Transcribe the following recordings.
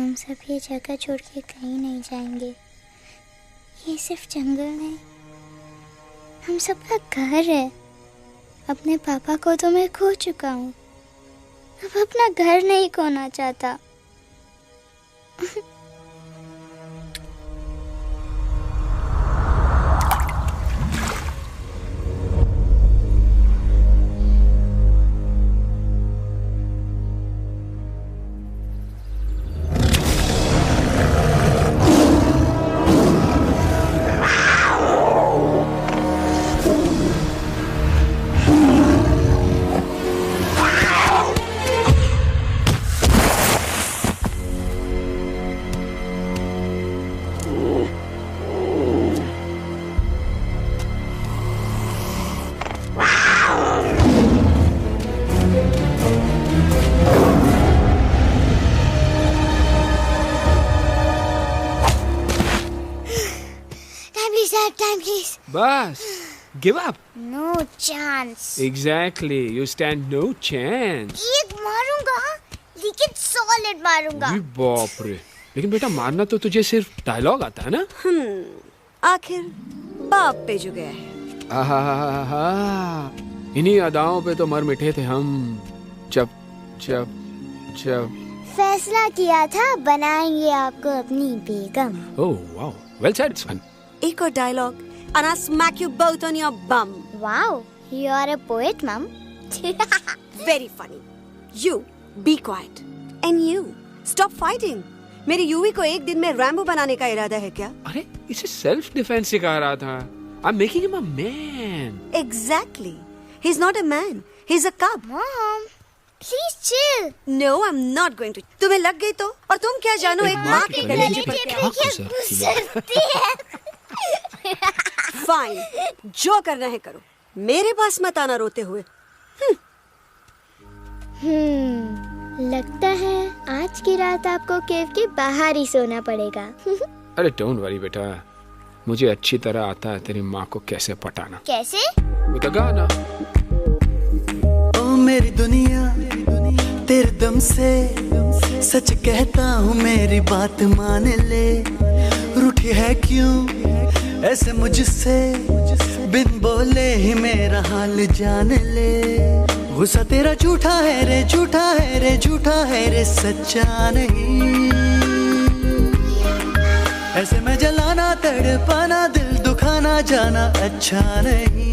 हम सब ये जगह छोड़ के कहीं नहीं जाएंगे। ये सिर्फ जंगल नहीं, हम सबका घर है। अपने पापा को तो मैं खो चुका हूँ, अब अपना घर नहीं खोना चाहता। बस, give up. No chance. Exactly, you stand no chance. एक मारूंगा, लेकिन solid मारूंगा। अरे बाप रे, लेकिन बेटा मारना तो तुझे सिर्फ डायलॉग आता है ना? आखिर बाप पे जो गया है। आहा, इन्हीं अदाओं पे तो मर मिटे थे हम। जब फैसला किया था बनाएंगे आपको अपनी बेगम। Oh wow, well said, son. एक और dialogue and I'll smack you both on your bum. Wow, you are a poet, mom. Very funny. You be quiet and you stop fighting. मेरी यूवी को एक दिन में रैम्बो बनाने का इरादा है क्या? अरे इसे सेल्फ डिफेंस सिखा रहा था। I'm making him a man. Exactly. He's not a man. He's a cub. Mom, please chill. No, I'm not going to. तुम्हें लग गई तो? और तुम क्या जानो एक माँ के कलेजे कलेजे पर पर क्या गुजरती है। फाइन, जो करना है करो, मेरे पास मत आना रोते हुए। लगता है आज की रात आपको केव के बाहर ही सोना पड़ेगा। अरे डोंट वरी बेटा, मुझे अच्छी तरह आता है तेरी माँ को कैसे पटाना। कैसे? वो गाना। ओ मेरी दुनिया तेरे दम से सच कहता हूँ, मेरी बात मान ले। रूठी है क्यों ऐसे मुझसे, बिन बोले ही मेरा हाल जान ले। गुस्सा तेरा झूठा है रे, झूठा है रे, झूठा है रे, सच्चा नहीं। ऐसे में जलाना तड़पाना, दिल दुखाना जाना अच्छा नहीं।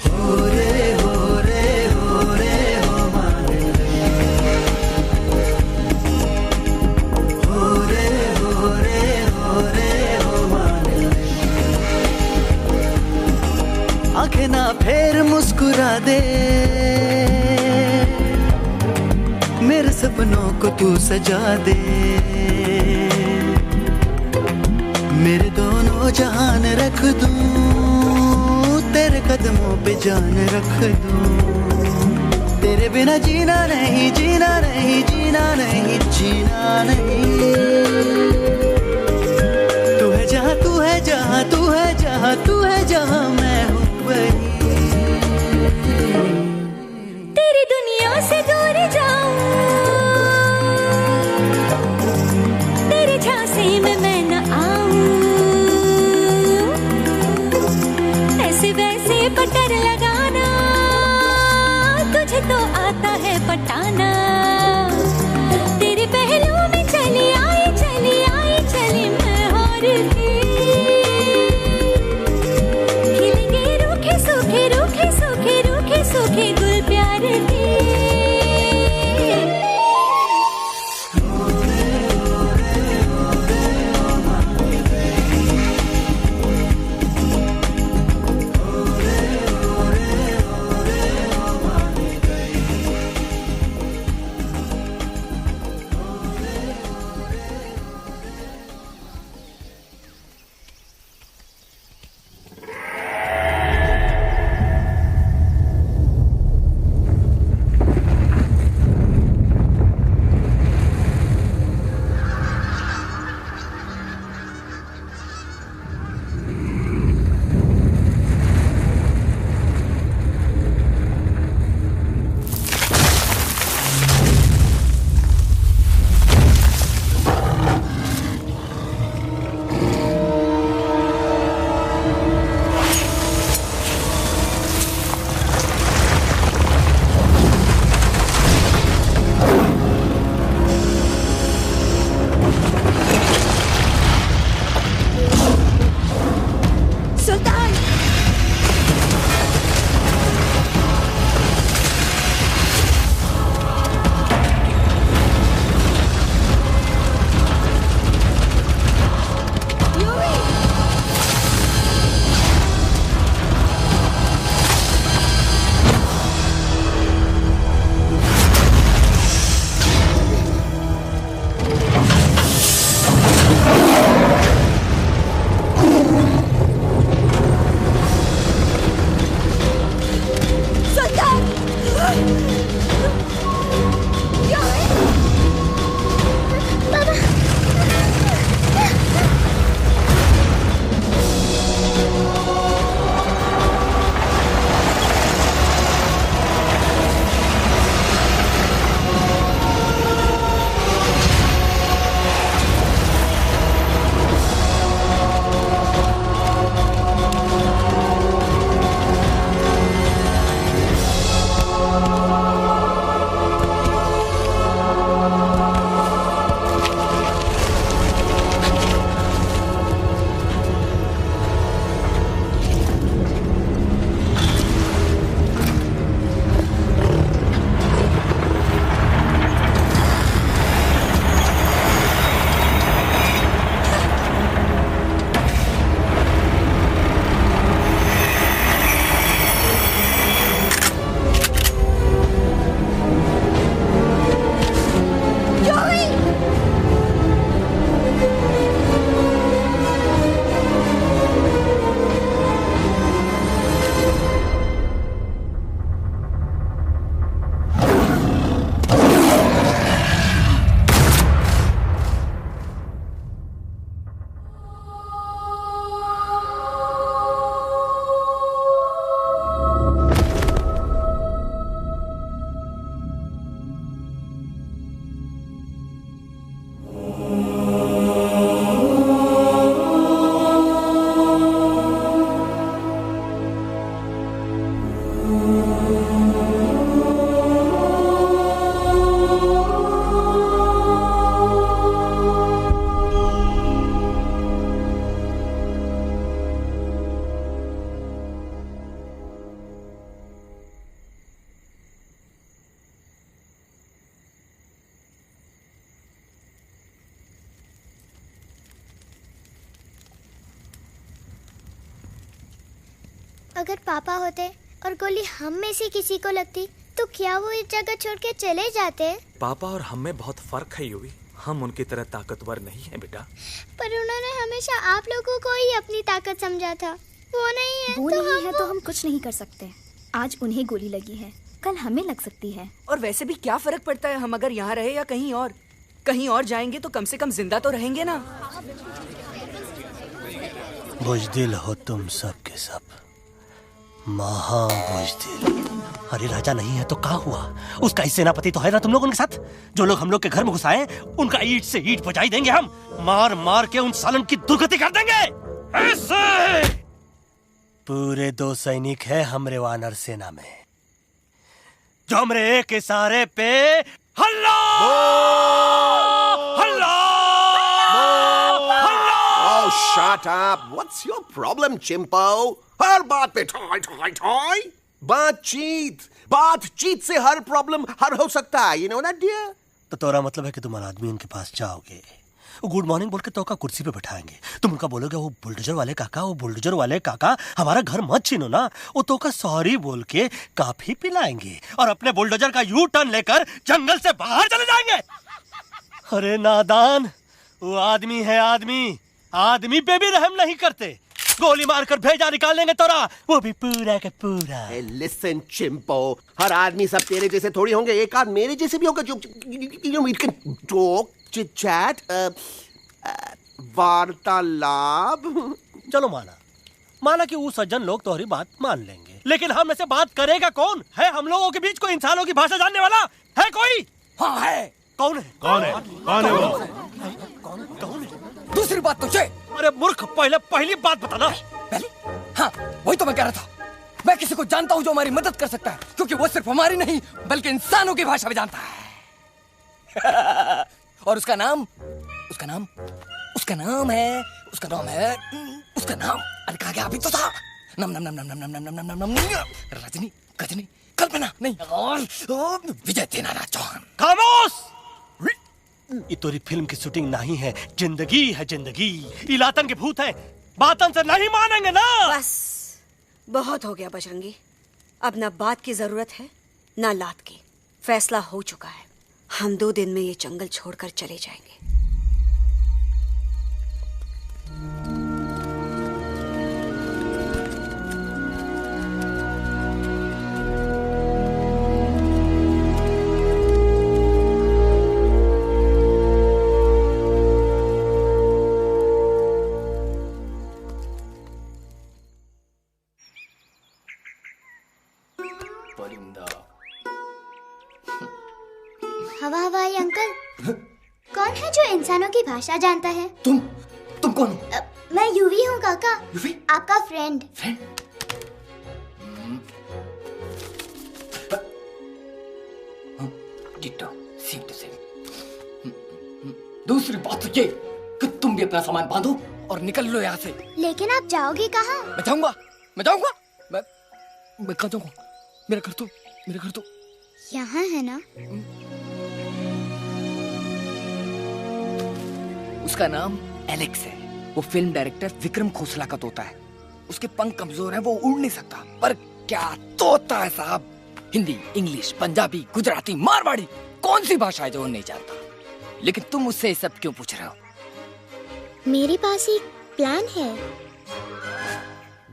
हो रे हो रे हो रे हो माने, हो रे हो रे हो रे हो माने। आंखें ना फेर मुस्कुरा दे, मेरे सपनों को तू सजा दे। मेरे दोनों जहान रख दूं, तेरे कदमों पे जान रख दूं। तेरे बिना जीना नहीं, जीना नहीं, जीना नहीं, जीना नहीं। तू है जहाँ, तू है जहाँ, तू है जहाँ, तू है जहाँ, मैं हूँ वही। तेरी दुनिया से दूर जाऊं, तेरे झांसे में मैं न आऊं। ऐसे वैसे पटर लगाना, तुझे तो आता है पटाना। तेरे पहलू में चली आई, चली आई, चली मैं हार गई। खिलेंगे रूखे सूखे, रूखे सूखे, रूखे सूखे गुल प्यार के। अगर पापा होते और गोली हम में से किसी को लगती तो क्या वो इस जगह छोड़ के चले जाते? पापा और हम में बहुत फर्क है यूवी। हम उनकी तरह ताकतवर नहीं है बेटा। पर उन्होंने हमेशा आप लोगों को ही अपनी ताकत समझा था। वो नहीं है वो तो नहीं है तो हम कुछ नहीं कर सकते। आज उन्हें गोली लगी है, कल हमें लग सकती है। और वैसे भी क्या फर्क पड़ता है हम अगर यहाँ रहे या कहीं और? कहीं और जाएंगे तो कम से कम जिंदा तो रहेंगे ना। बुज़दिल हो तुम सब के सब, महा बुज़दिल। अरे राजा नहीं है तो क्या हुआ? उसका ही सेनापति तो है ना तुम लोगों के साथ। जो लोग हम लोग के घर में घुसाए उनका ईंट से ईंट बजाई देंगे हम। मार मार के उन सालन की दुर्गति कर देंगे ऐसे। पूरे 2 सैनिक है हमरे वानर सेना में जो हमरे एक इशारे पे हल्ला हल्ला हल्ला। Oh, shut up! What's your problem, चिंपो? हर बात पे ठाई ठाई ठाई। बातचीत से हर प्रॉब्लम हल हो सकता है। You know that, dear? तो तोरा मतलब है कि तुम आदमी उनके पास जाओगे, गुड मॉर्निंग बोल के तो का कुर्सी पे बैठाएंगे। तुम उनका बोलोगे वो बुलडोजर वाले काका हमारा घर मत छीनो ना। वो तो का सॉरी बोल के काफी पिलाएंगे और अपने बुलडोजर का यू टर्न लेकर जंगल से बाहर चले जाएंगे। अरे नादान, वो आदमी है आदमी पे भी रहम नहीं करते। गोली मारकर भेजा निकाल लेंगे तोरा, वो भी पूरा का पूरा। Hey, listen, चिंपो, हर आदमी सब तेरे जैसे थोड़ी होंगे। एक आध मेरे जैसे भी होगा जो we can talk, chit chat, वार्तालाप। चलो माना कि वो सज्जन लोग तुम्हारी बात मान लेंगे, लेकिन हम में से बात करेगा कौन? है हम लोगों के बीच कोई इंसानों की भाषा जानने वाला है कोई? हाँ है। कौन है वो? दूसरी बात तो ये। अरे मूर्ख, पहली बात बताना। पहली? हाँ, वही तो मैं कह रहा था। मैं किसी को जानता हूँ जो हमारी मदद कर सकता है, क्योंकि वो सिर्फ हमारी नहीं बल्कि इंसानों की भाषा भी जानता है। और उसका नाम है अरे कहा गया अभी तो था। नम रजनी गजनी कल्पना नहीं और विजय देनाराज चौहान। खामोश! ये तोरी फिल्म की शूटिंग नहीं है, जिंदगी है जिंदगी। इलातन के भूत है, बातन से नहीं मानेंगे ना। बस बहुत हो गया बजरंगी। अब ना बात की जरूरत है ना लात की। फैसला हो चुका है। हम 2 दिन में ये जंगल छोड़कर चले जाएंगे। हवाई अंकल, कौन है जो इंसानों की भाषा जानता है? तुम कौन हो? मैं यूवी हूँ काका। यूवी? आपका फ्रेंड। दूसरी बात तो ये कि तुम भी अपना सामान बांधो और निकल लो यहाँ से। लेकिन आप जाओगे कहाँ? मैं जाऊंगा मैं कहाँ जाऊंगा? मेरा घर तो यहाँ है ना। उसका नाम एलेक्स है। वो फिल्म डायरेक्टर विक्रम खोसला का तोता है। उसके पंख कमजोर हैं, वो उड़ नहीं सकता। पर क्या तोता है साहब। हिंदी, इंग्लिश, पंजाबी, गुजराती, मारवाड़ी, कौन सी भाषा है जो वो नहीं जानता। लेकिन तुम उससे ये सब क्यों पूछ रहे हो? मेरे पास एक प्लान है।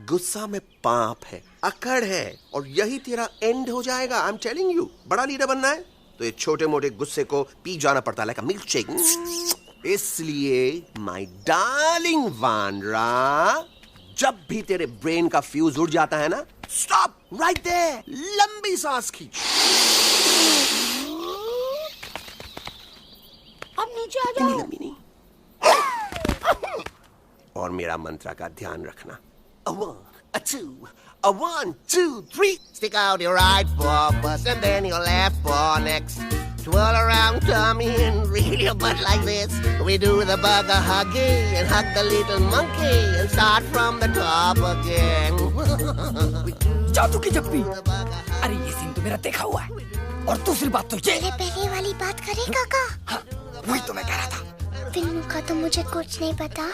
गुस्सा में पाप है, अकड़ है, और यही तेरा एंड हो जाएगा। आई एम टेलिंग यू। बड़ा लीडर बनना है तो ये छोटे मोटे गुस्से को पी जाना पड़ता है, लाइक अ मिल्क शेक। इसलिए माय डार्लिंग वानरा, जब भी तेरे ब्रेन का फ्यूज उड़ जाता है ना, स्टॉप राइट देयर, लंबी सांस खींच। अब नीचे आ जाओ। लंबी नहीं। और मेरा मंत्र का ध्यान रखना। A 1, a 2, a 1, 2, 3. Stick out your right paw first and then your left paw next. Twirl around tummy and reel your butt like this. We do the bugger huggy and hug the little monkey and start from the top again. जादू की जप्पी। अरे ये scene तो मेरा देखा हुआ है। और दूसरी बात तो ये। पहले वाली बात करें काका। हाँ, वही तो मैं कह रहा था। फिल्मों का तो मुझे कुछ नहीं पता,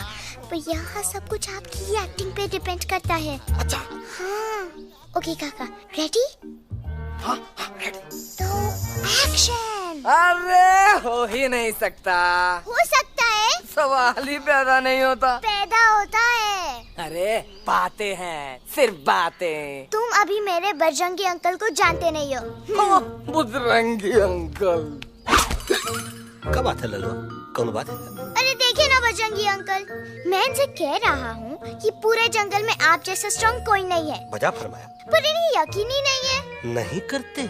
पर यहाँ सब कुछ आपकी एक्टिंग पे डिपेंड करता है। अच्छा। हाँ। ओके काका, रेडी? हाँ रेडी। तो एक्शन। अरे हो ही नहीं सकता। हो सकता है। सवाल ही पैदा नहीं होता। पैदा होता है। अरे बातें हैं, सिर्फ बातें। तुम अभी मेरे बजरंगी अंकल को जानते नहीं हो। बजरंगी अंकल। क्या बात है लल्लू, कौन बात है? अरे देखिए ना बजरंगी अंकल, मैं इनसे कह रहा हूँ कि पूरे जंगल में आप जैसा स्ट्रॉन्ग कोई नहीं है। बजा फरमाया। पर इन्हें यकीन ही नहीं है। नहीं करते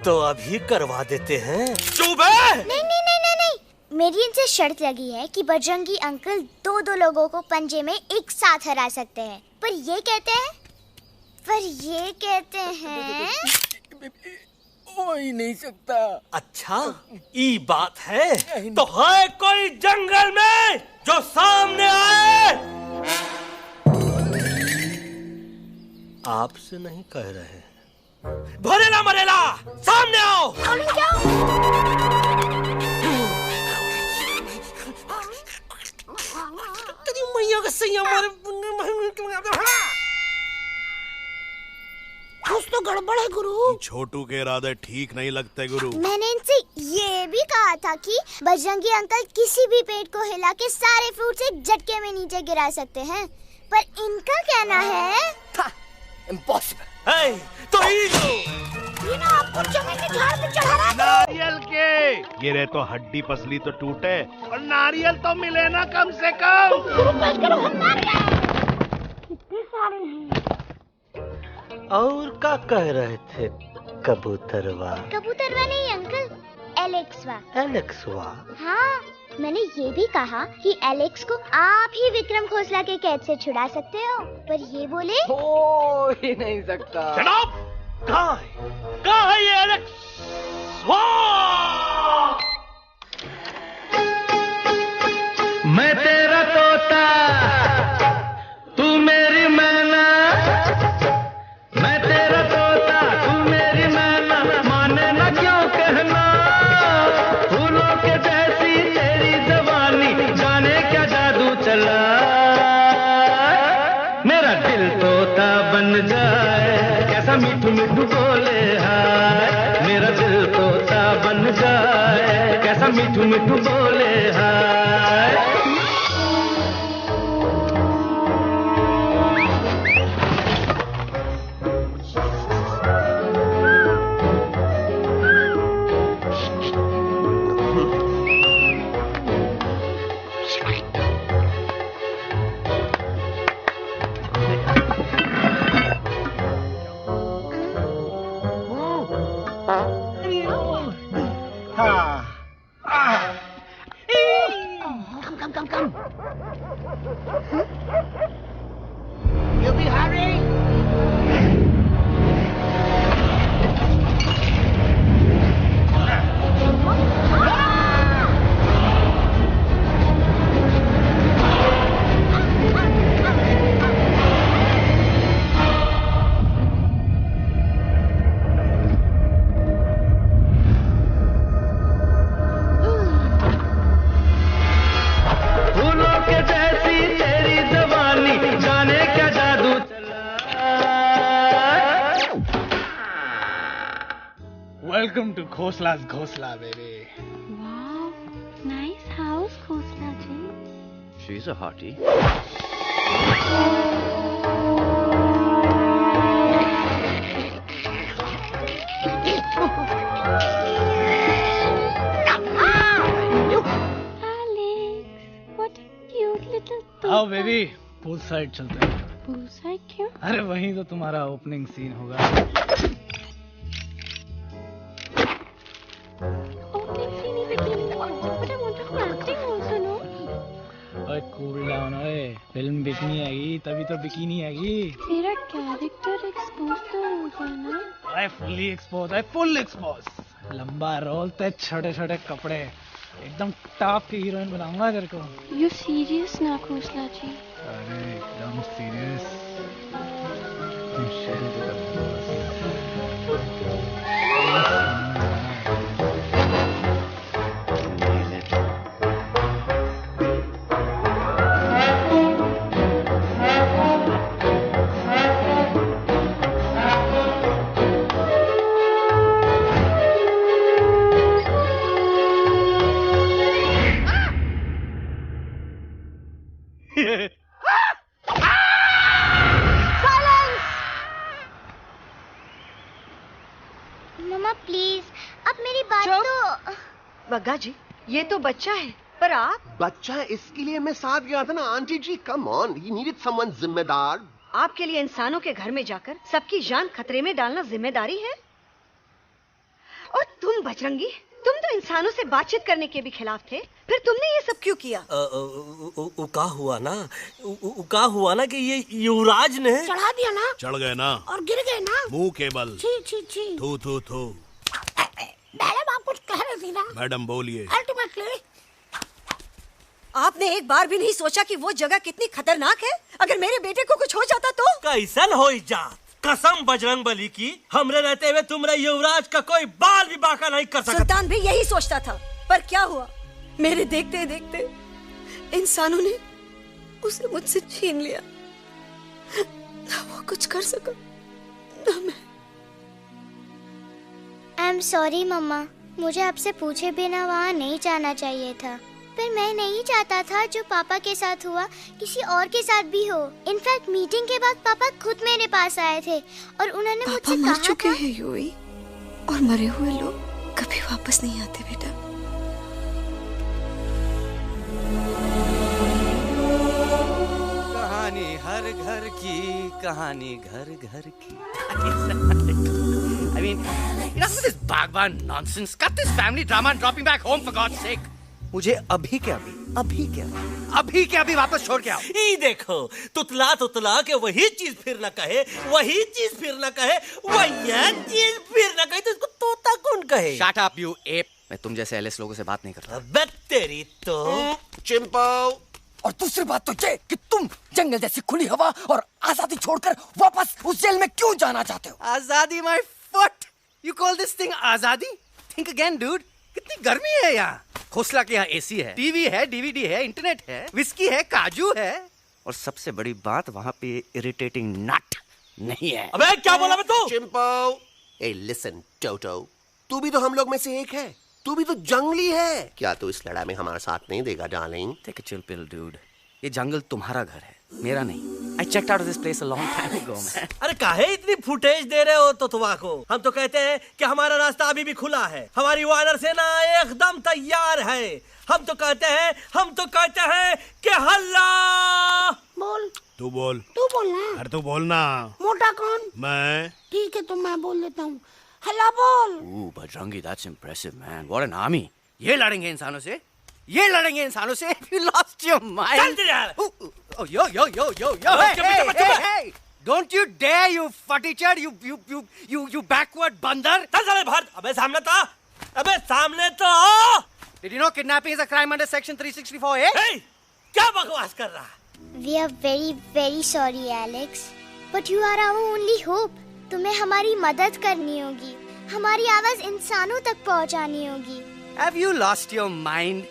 तो अभी करवा देते हैं। चुप है। नहीं नहीं नहीं नहीं नहीं, मेरी इनसे शर्त लगी है कि बजरंगी अंकल दो लोगों को पंजे में एक साथ हरा सकते हैं। पर ये कहते हैं हो ही नहीं सकता। अच्छा ये बात है तो है कोई जंगल में जो सामने आए? आपसे नहीं कह रहे, भरेला मरेला सामने आओ। तेरी मैया का सही हमारे कुछ तो गड़बड़ है गुरु। छोटू के इरादे ठीक नहीं लगते गुरु। मैंने इनसे ये भी कहा था कि बजरंगी अंकल किसी भी पेड़ को हिला के सारे फ्रूट्स एक झटके में नीचे गिरा सकते हैं, पर इनका कहना है इम्पॉसिबल। तो ये ना आपको जमीन के झाड़ पे चढ़ा रहा है। नारियल के गिरे तो हड्डी पसली तो टूटे, और नारियल तो मिले ना कम से कम। कितने सारे हैं? और क्या कह रहे थे कबूतरवा? कबूतरवा नहीं अंकल, एलेक्सवा। एलेक्सवा? हाँ, मैंने ये भी कहा कि एलेक्स को आप ही विक्रम खोसला के कैद से छुड़ा सकते हो, पर ये बोले हो ही नहीं सकता। कहाँ है ये एलेक्स? मैं तेरा तोता, तू मेरी मैना। मैं तेरा तोता, तू मेरी मैना। माने ना क्यों कहना, फूलों के जैसी तेरी जवानी, जाने क्या जादू चला। मेरा दिल तोता बन जाए, कैसा मीठू मीठू बोले हाय। मेरा दिल तोता बन जाए, कैसा मीठू मीठू बोले हाय। Welcome to Khosla's Ghosla, baby. Wow, nice house, Khosla ji. She's a hottie. Alex, what a cute little thing. आओ बेबी, पूल साइड चलते हैं। पूल साइड क्यों? अरे वहीं तो तुम्हारा ओपनिंग सीन होगा। कूल डाउन ओए, फिल्म बिकनी आएगी तभी तो बिकिनी आएगी। तेरा कैरेक्टर एक्सपोज तो होगा ना? I fully expose, I full expose. लंबा रोल ते छोटे छोटे कपड़े, एकदम टॉप की हीरोइन बनाऊंगा तेरे को। यू सीरियस ना खोसला जी? अरे एकदम सीरियस। बग्गा जी, ये तो बच्चा है, पर आप? बच्चा है इसके लिए मैं साथ गया था ना aunty ji. Come on, he needed someone जिम्मेदार। आपके लिए इंसानों के घर में जाकर सबकी जान खतरे में डालना जिम्मेदारी है? और तुम बजरंगी, तुम तो इंसानों से बातचीत करने के भी खिलाफ थे, फिर तुमने ये सब क्यों किया? का हुआ ना कि ये युवराज ने चढ़ा दिया ना, चढ़ गए ना और गिर गए ना, मुंह के बल। छी छी छी। थू थू थू। मैडम आप कुछ कह रही थी ना? मैडम बोलिए। अल्टीमेटली आपने एक बार भी नहीं सोचा कि वो जगह कितनी खतरनाक है? अगर मेरे बेटे को कुछ हो जाता तो? कैसन हो जा? कसम बजरंग बली की, हमरे रहते हुए तुमरे युवराज का कोई बाल भी बाका नहीं कर सकता। सुल्तान भी यही सोचता था, पर क्या हुआ? मेरे देखते देखते इंसानों ने उसे मुझसे छीन लिया। ना वो कुछ कर सका, ना मैं। आई एम सॉरी मम्मा, मुझे आपसे पूछे बिना वहाँ नहीं जाना चाहिए था। पर मैं नहीं चाहता था जो पापा के साथ हुआ किसी और के साथ भी हो। इनफैक्ट मीटिंग के बाद पापा खुद मेरे पास आए थे और उन्होंने मुझसे कहा मर चुके हैं यूवी, और मरे हुए लोग कभी वापस नहीं आते बेटा। कहानी हर घर की, कहानी घर घर की। I mean, enough with this Bhagwan nonsense. Cut this family drama and drop me back home for God's sake. मुझे अभी के अभी वापस छोड़ के आओ। ई देखो, तुतला के वही चीज फिर न कहे, वही चीज फिर न कहे, वही चीज फिर न कहे, तो इसको तोता कौन कहे? Shut up, you ape. मैं तुम जैसे एलिस लोगों से बात नहीं करता। अबे तेरी तो चिंपो। और दूसरी बात तो ये कि तुम जंगल जैसी खुली हवा और आजादी छोड़कर वापस उस जेल में क्यों जाना चाहते हो? आजादी my foot. You call this thing आजादी? Think again, dude. कितनी गर्मी है यहाँ। खोसला के यहाँ एसी है, टीवी है, डीवीडी है, इंटरनेट है, विस्की है, काजू है, और सबसे बड़ी बात वहाँ पे इरिटेटिंग नट नहीं है। अबे क्या बोला मैं तू? चिंपो। ए लिसन टोटो, तू भी तो हम लोग में से एक है। तू भी तो जंगली है। क्या तू इस लड़ाई में हमारा साथ नहीं देगा darling? Take a chill pill, dude. ये जंगल तुम्हारा घर है, मेरा नहीं। I checked out of this place a long time ago, man. अरे काहे इतनी फुटेज दे रहे हो तो तुम्हारा? हम तो कहते हैं कि हमारा रास्ता अभी भी खुला है, हमारी वानर सेना एकदम तैयार है। हम तो कहते हैं कि हल्ला। बोल। तू बोल। तू बोलना। अरे तू बोलना। मोटा कौन? मैं। ठीक है तो मैं बोल देता हूँ। हल्ला बोल। Ooh, Bajrangi, that's impressive, man. What an army. ये लड़ेंगे इंसानों से? ये लड़ेंगे इंसानों से? You lost your mind. चल यार। Oh, yo. Hey. Don't you dare, you fatichard, you backward बंदर. चल साले बाहर। अबे सामने तो। Did you know kidnapping is a crime under section 364A? Hey, क्या बकवास कर रहा है? We are very very sorry, Alex. But you are our only hope. तुम्हें हमारी मदद करनी होगी, हमारी आवाज इंसानों तक पहुंचानी होगी। Have you lost your mind?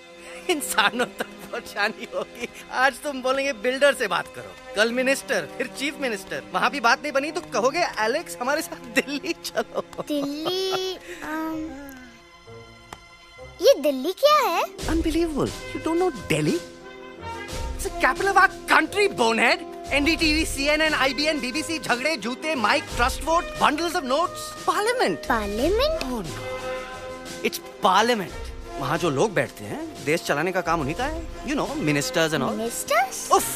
इंसानों तक पहुंचानी होगी। आज तुम बोलेंगे बिल्डर से बात करो, कल मिनिस्टर, फिर चीफ मिनिस्टर। वहाँ भी बात नहीं बनी तो कहोगे एलेक्स हमारे साथ दिल्ली चलो। दिल्ली? ये दिल्ली क्या है? Unbelievable. You don't know Delhi? It's the capital of our country, bonehead. NDTV, CNN, IBN, BBC, झगड़े, जूते, mike, trust vote, bundles of notes, parliament. Parliament? Oh no. It's parliament. वहाँ जो लोग बैठते हैं, देश चलाने का काम उन्हीं का है। You know, ministers and all. Ministers? उफ,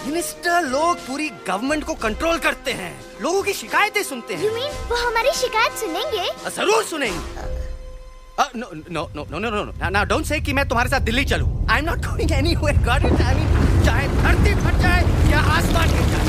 मिनिस्टर लोग पूरी गवर्नमेंट को कंट्रोल करते हैं, लोगों की शिकायतें सुनते हैं। You mean वो हमारी शिकायत सुनेंगे? जरूर सुनेंगे। No. Now don't say कि मैं तुम्हारे साथ दिल्ली चलूं. I'm not going anywhere. Got it? I mean, चाहे धरती फट जाए या आसमान गिर जाए।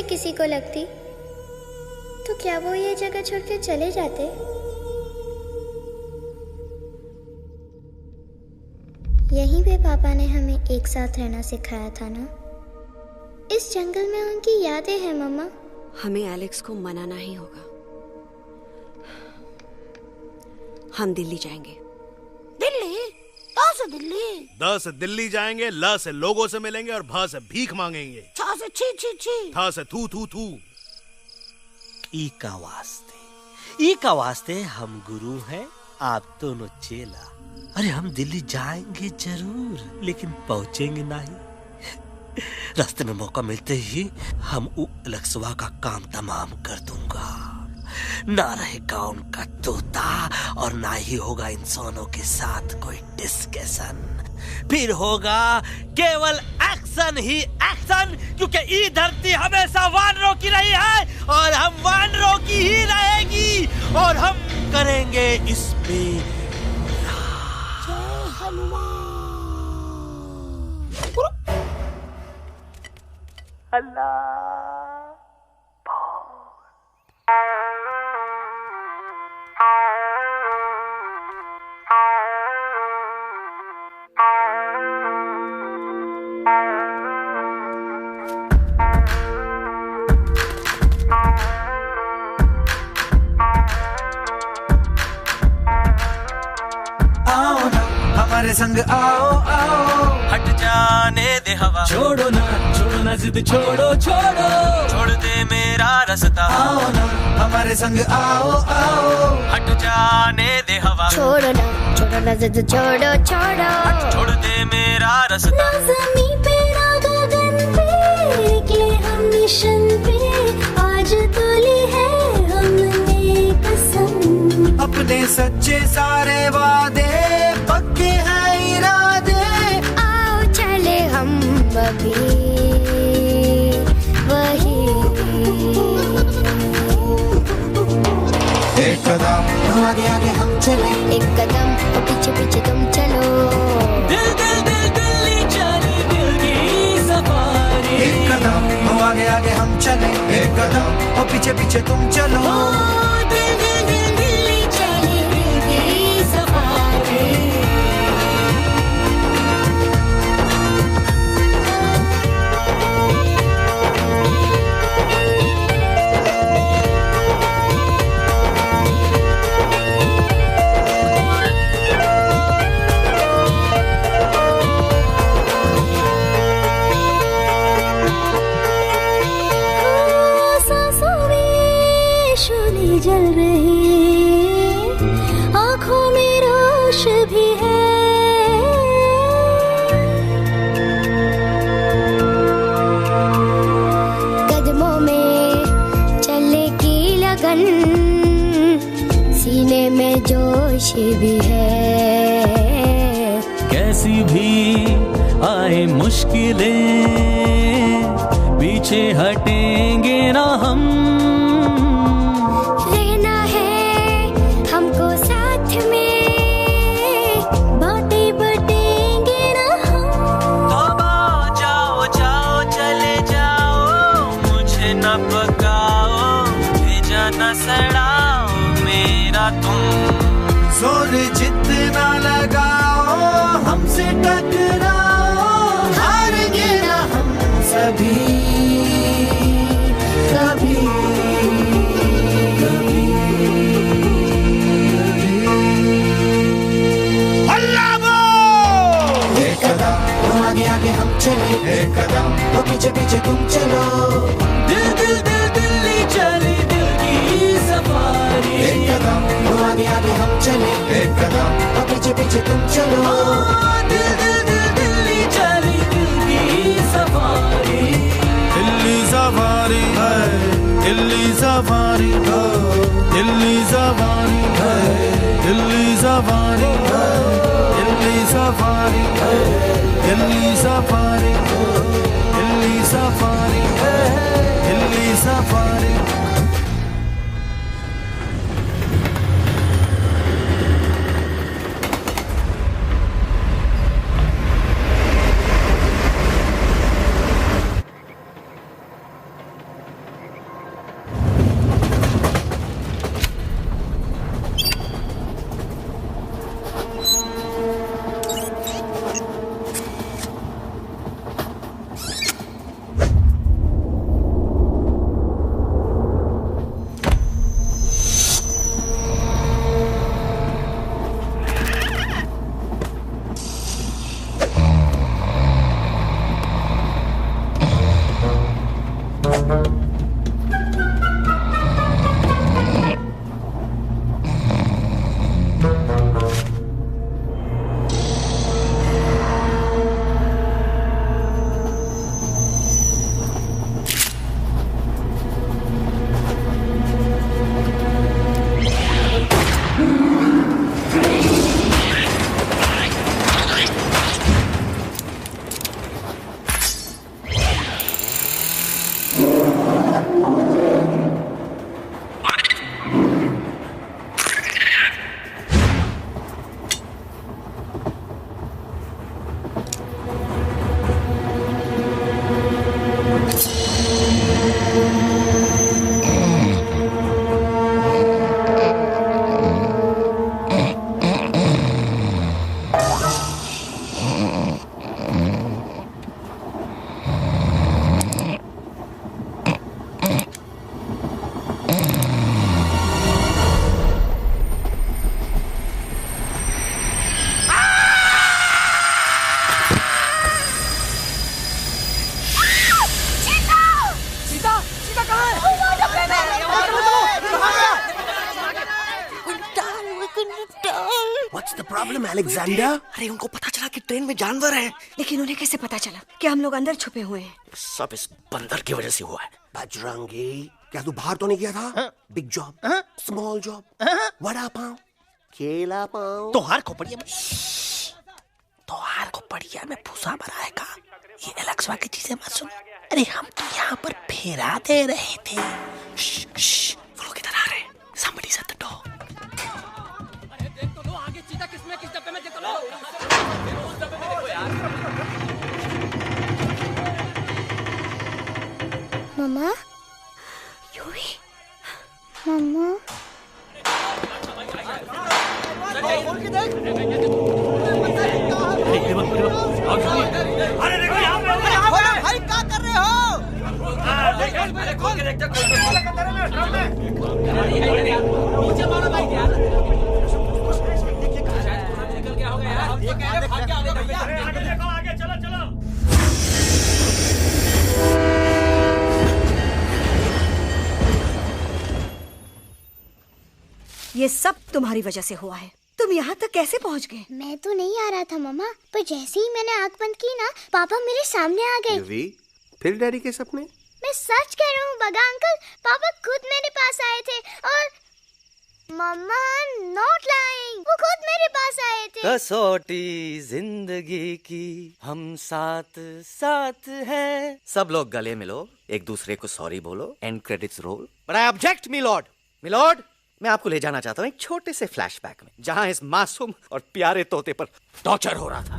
किसी को लगती तो क्या वो ये जगह छोड़ के चले जाते? यहीं पे पापा ने हमें एक साथ रहना सिखाया था ना। इस जंगल में उनकी यादें हैं मम्मा। हमें एलेक्स को मनाना ही होगा। हम दिल्ली जाएंगे। दिल्ली? कहाँ से दिल्ली? द से दिल्ली जाएंगे, ल से लोगों से मिलेंगे और भ से भीख मांगेंगे, छ से छी छी छी, थ से थू थू थू। ई का वास्ते हम गुरु हैं, आप दोनों चेला। अरे हम दिल्ली जाएंगे जरूर, लेकिन पहुंचेंगे नहीं। रास्ते में मौका मिलते ही हम अलक्सवा का काम तमाम कर दूंगा। ना रहेगा उनका तोता और ना ही होगा इंसानों के साथ कोई डिस्कशन। फिर होगा केवल एक्शन ही एक्शन, क्योंकि ये धरती हमेशा वानरों की रही है और हम वानरों की ही रहेगी, और हम करेंगे इस पे हमारे संग आओ आओ, हट जाने दे हवा, छोड़ो ना जिद, छोड़ो छोड़ दे मेरा रास्ता। आओ ना हमारे संग आओ आओ, हट जाने दे हवा, छोड़ो ना जिद, छोड़ दे मेरा रास्ता। ना ज़मीं पे ना गगन पे, निकले हम मिशन पे, आज तो ली है हमने कसम। अपने सच्चे सारे वादे पक्के हैं इरादे, आओ चले हम अभी वही। एक कदम आगे आगे हम चले, एक कदम पीछे पीछे तुम चलो। दिल दिल दिल दिल्ली चले, दिल की सफारी। एक कदम आगे आगे हम चले, एक कदम और पीछे पीछे तुम चलो। दिल दिल दिल दिल्ली चले, दिल की सफारी। जल रही आँखों में रोश भी है, कदमों में चले की लगन, सीने में जोश भी है। कैसी भी आए मुश्किलें, पीछे हटेंगे ना हम। रहना है हमको साथ में, बातें बटेंगे ना हम। तो जाओ जाओ चले जाओ, मुझे न पकाओ, भेजा न सड़ाओ मेरा तुम। जोर जितना लगाओ हमसे टकराओ, हारेंगे ना हम सभी कभी। एक कदम आगे आगे हम चले, एक कदम तो पीछे पीछे तुम चलो। दिल दिल दिल दिल्ली चली, दिल की सफारी। एक कदम आगे आगे हम चले, एक कदम तो पीछे पीछे तुम चलो। दिल दिल दिल दिल्ली चली, दिल की सफारी। दिल्ली सफारी है, दिल्ली सफारी है, दिल्ली सफारी है, दिल्ली सफारी है, दिल्ली सफारी है, दिल्ली सफारी है, दिल्ली सफारी है, दिल्ली सफारी। अलेक्जेंडर? अरे उनको पता चला कि ट्रेन में जानवर है। लेकिन उन्हें कैसे पता चला कि हम लोग अंदर छुपे हुए हैं? सब इस बंदर की वजह से हुआ है। बजरंगी, क्या तू बाहर तो नहीं गया था? Big job, small job, vada pav, केला पाव। तोहार खोपड़िया में भूसा भरा है का? ये एलेक्सा की चीजें मत सुन। अरे हम तो यहाँ पर फेरा दे रहे थे। वो लोग इधर आ रहे हैं। Somebody shut the door. अरे देख तो लो आगे चीता किसमें किस डब्बे में देख तो लो। उस डब्बे में देखो यार। मम्मा, यूवी, मम्मा। अरे देखो यहाँ पे भाई क्या कर रहे हो? अरे खोल के देखते नीचे मारो भाई यार। निकल गया होगा यार। ये कह रहे भाग के आगे भैया। आगे देखो आगे चलो चलो। ये सब तुम्हारी वजह से हुआ है। तुम यहाँ तक कैसे पहुँच गए? मैं तो नहीं आ रहा था मम्मा, पर जैसे ही मैंने आँख बंद की ना, पापा मेरे सामने आ गए। यूवी, फिर डैडी के सपने? मैं सच कह रहा हूँ बगा अंकल, पापा खुद मेरे पास आए थे और मम्मा नॉट लाइंग, वो खुद मेरे पास आए थे। कसौटी जिंदगी की हम साथ साथ हैं। सब लोग गले मिलो, एक दूसरे को सॉरी बोलो, and credits roll. But I object milord. Milord, मैं आपको ले जाना चाहता हूँ एक छोटे से फ्लैशबैक में, जहाँ इस मासूम और प्यारे तोते पर टॉर्चर हो रहा था।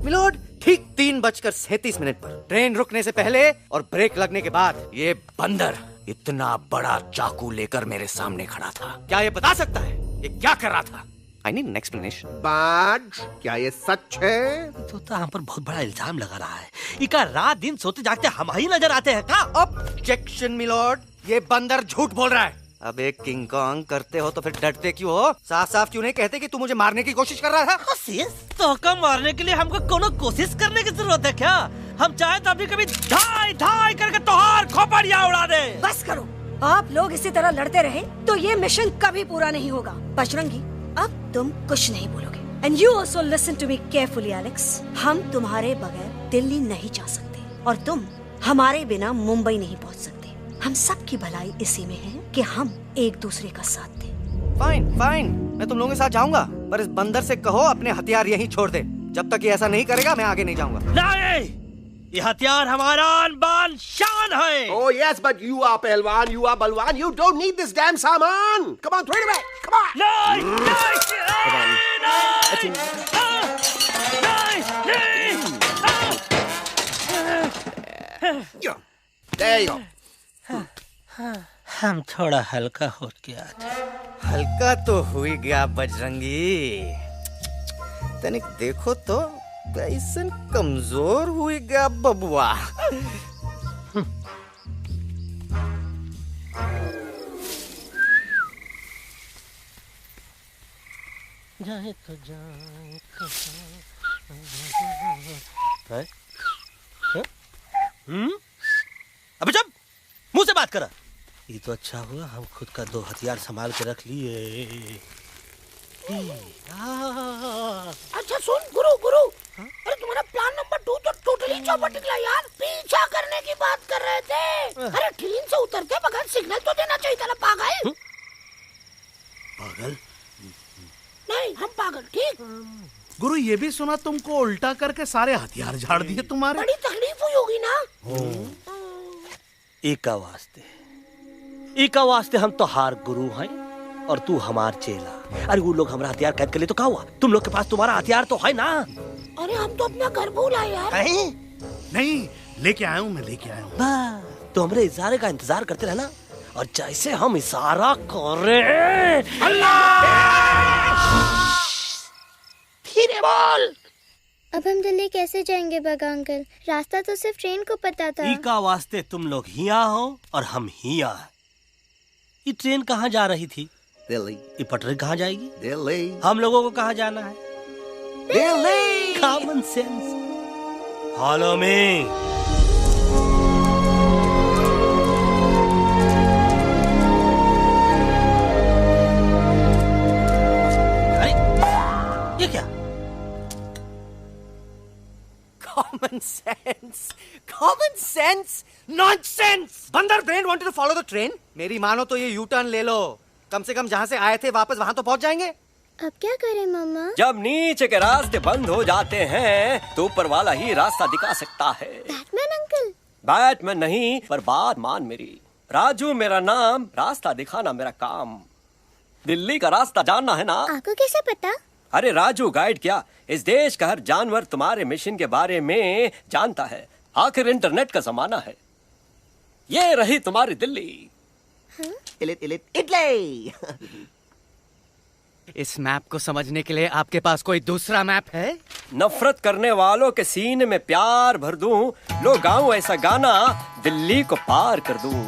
मिलॉर्ड, ठीक 3:37 पर ट्रेन रुकने से पहले और ब्रेक लगने के बाद ये बंदर इतना बड़ा चाकू लेकर मेरे सामने खड़ा था। क्या ये बता सकता है ये क्या कर रहा था? I need an explanation. बाज, क्या ये सच है? तो हम पर बहुत बड़ा इल्जाम लगा रहा है। इका रात दिन सोते जागते हम ही नजर आते हैं का? ऑब्जेक्शन मिलॉर्ड, ये बंदर झूठ बोल रहा है। अब एक किंग कॉन्ग करते हो तो फिर डरते क्यों हो? साफ साफ क्यों नहीं कहते कि तू मुझे मारने की कोशिश कर रहा था? कोशिश? तो का मारने के लिए हमको कोनो कोशिश करने की जरूरत है क्या? हम चाहे तो अभी कभी धाई धाई करके तोहार खोपड़िया उड़ा दे। बस करो, आप लोग इसी तरह लड़ते रहे तो ये मिशन कभी पूरा नहीं होगा। बजरंगी, अब तुम कुछ नहीं बोलोगे। And you also listen to me carefully, Alex. हम तुम्हारे बगैर दिल्ली नहीं जा सकते और तुम हमारे बिना मुंबई नहीं पहुंच सकते। हम सब की भलाई इसी में है कि हम एक दूसरे का साथ दें। फाइन फाइन, मैं तुम लोगों के साथ जाऊंगा, पर इस बंदर से कहो अपने हथियार यहीं छोड़ दे। जब तक ये ऐसा नहीं करेगा मैं आगे नहीं जाऊंगा। नहीं, ये हथियार हमारा आन-बान शान है। Oh yes, but you are पहलवान, you are बलवान, you don't need this damn सामान. Come on, throw it away. Come on. There you go. हम थोड़ा हल्का हो गया था। हल्का तो हुई गया बजरंगी, तनिक देखो तो कैसन कमजोर हुई गया बबुआ। जाए तो जाए अबे जब मुंह से बात कर। ये तो अच्छा हुआ हम खुद का 2 हथियार संभाल के रख लिए। अच्छा सुन गुरु गुरु, अरे तुम्हारा प्लान नंबर 2 तो टोटली चौपट निकला यार। पीछा करने की बात कर रहे थे। अरे ट्रेन से उतरते बगैर सिग्नल तो देना चाहिए था ना पागल। पागल नहीं, हम पागल, ठीक। गुरु ये भी सुना तुमको उल्टा करके सारे हथियार झाड़ दिए तुम्हारे। बड़ी तकलीफ हुई होगी ना। एका वास्ते हम तो हार गुरु हैं और तू हमार चेला। अरे वो लोग हमारा हथियार कैद कर ले तो क्या हुआ? तुम लोग के पास तुम्हारा हथियार तो है ना। अरे हम तो अपना घर भूल आए यार। नहीं, लेके आया हूँ, मैं लेके आया हूँ। तो हमारे इशारे का इंतजार करते रहना और जैसे हम इशारा करें धीरे बोल। अब हम दिल्ली कैसे जाएंगे बगा अंकल? रास्ता तो सिर्फ ट्रेन को पता था। एका वास्ते तुम लोग हिया हो और हम हिया। ये ट्रेन कहाँ जा रही थी? दिल्ली। ये पटरी कहाँ जाएगी? दिल्ली। हम लोगों को कहाँ जाना है? Delhi. Common sense. Follow me. अरे ये क्या? Common sense, common sense, nonsense. बंदर brain wanted to follow the train. मेरी मानो तो ये U-turn ले लो। कम से कम जहाँ से आए थे वापस वहाँ तो पहुँच जाएंगे। अब क्या करें मामा? जब नीचे के रास्ते बंद हो जाते हैं तो ऊपर वाला ही रास्ता दिखा सकता है। Batman uncle? बैटमैन नहीं, पर बात मान मेरी। राजू मेरा नाम, रास्ता दिखाना मेरा काम। दिल्ली का रास्ता जानना है ना? आपको कैसे पता? अरे राजू गाइड क्या, इस देश का हर जानवर तुम्हारे मिशन के बारे में जानता है। आखिर इंटरनेट का जमाना है। ये रही तुम्हारी दिल्ली। इटली। इस मैप को समझने के लिए आपके पास कोई दूसरा मैप है? नफरत करने वालों के सीने में प्यार भर दूं, लो गाऊं ऐसा गाना, दिल्ली को पार कर दूं।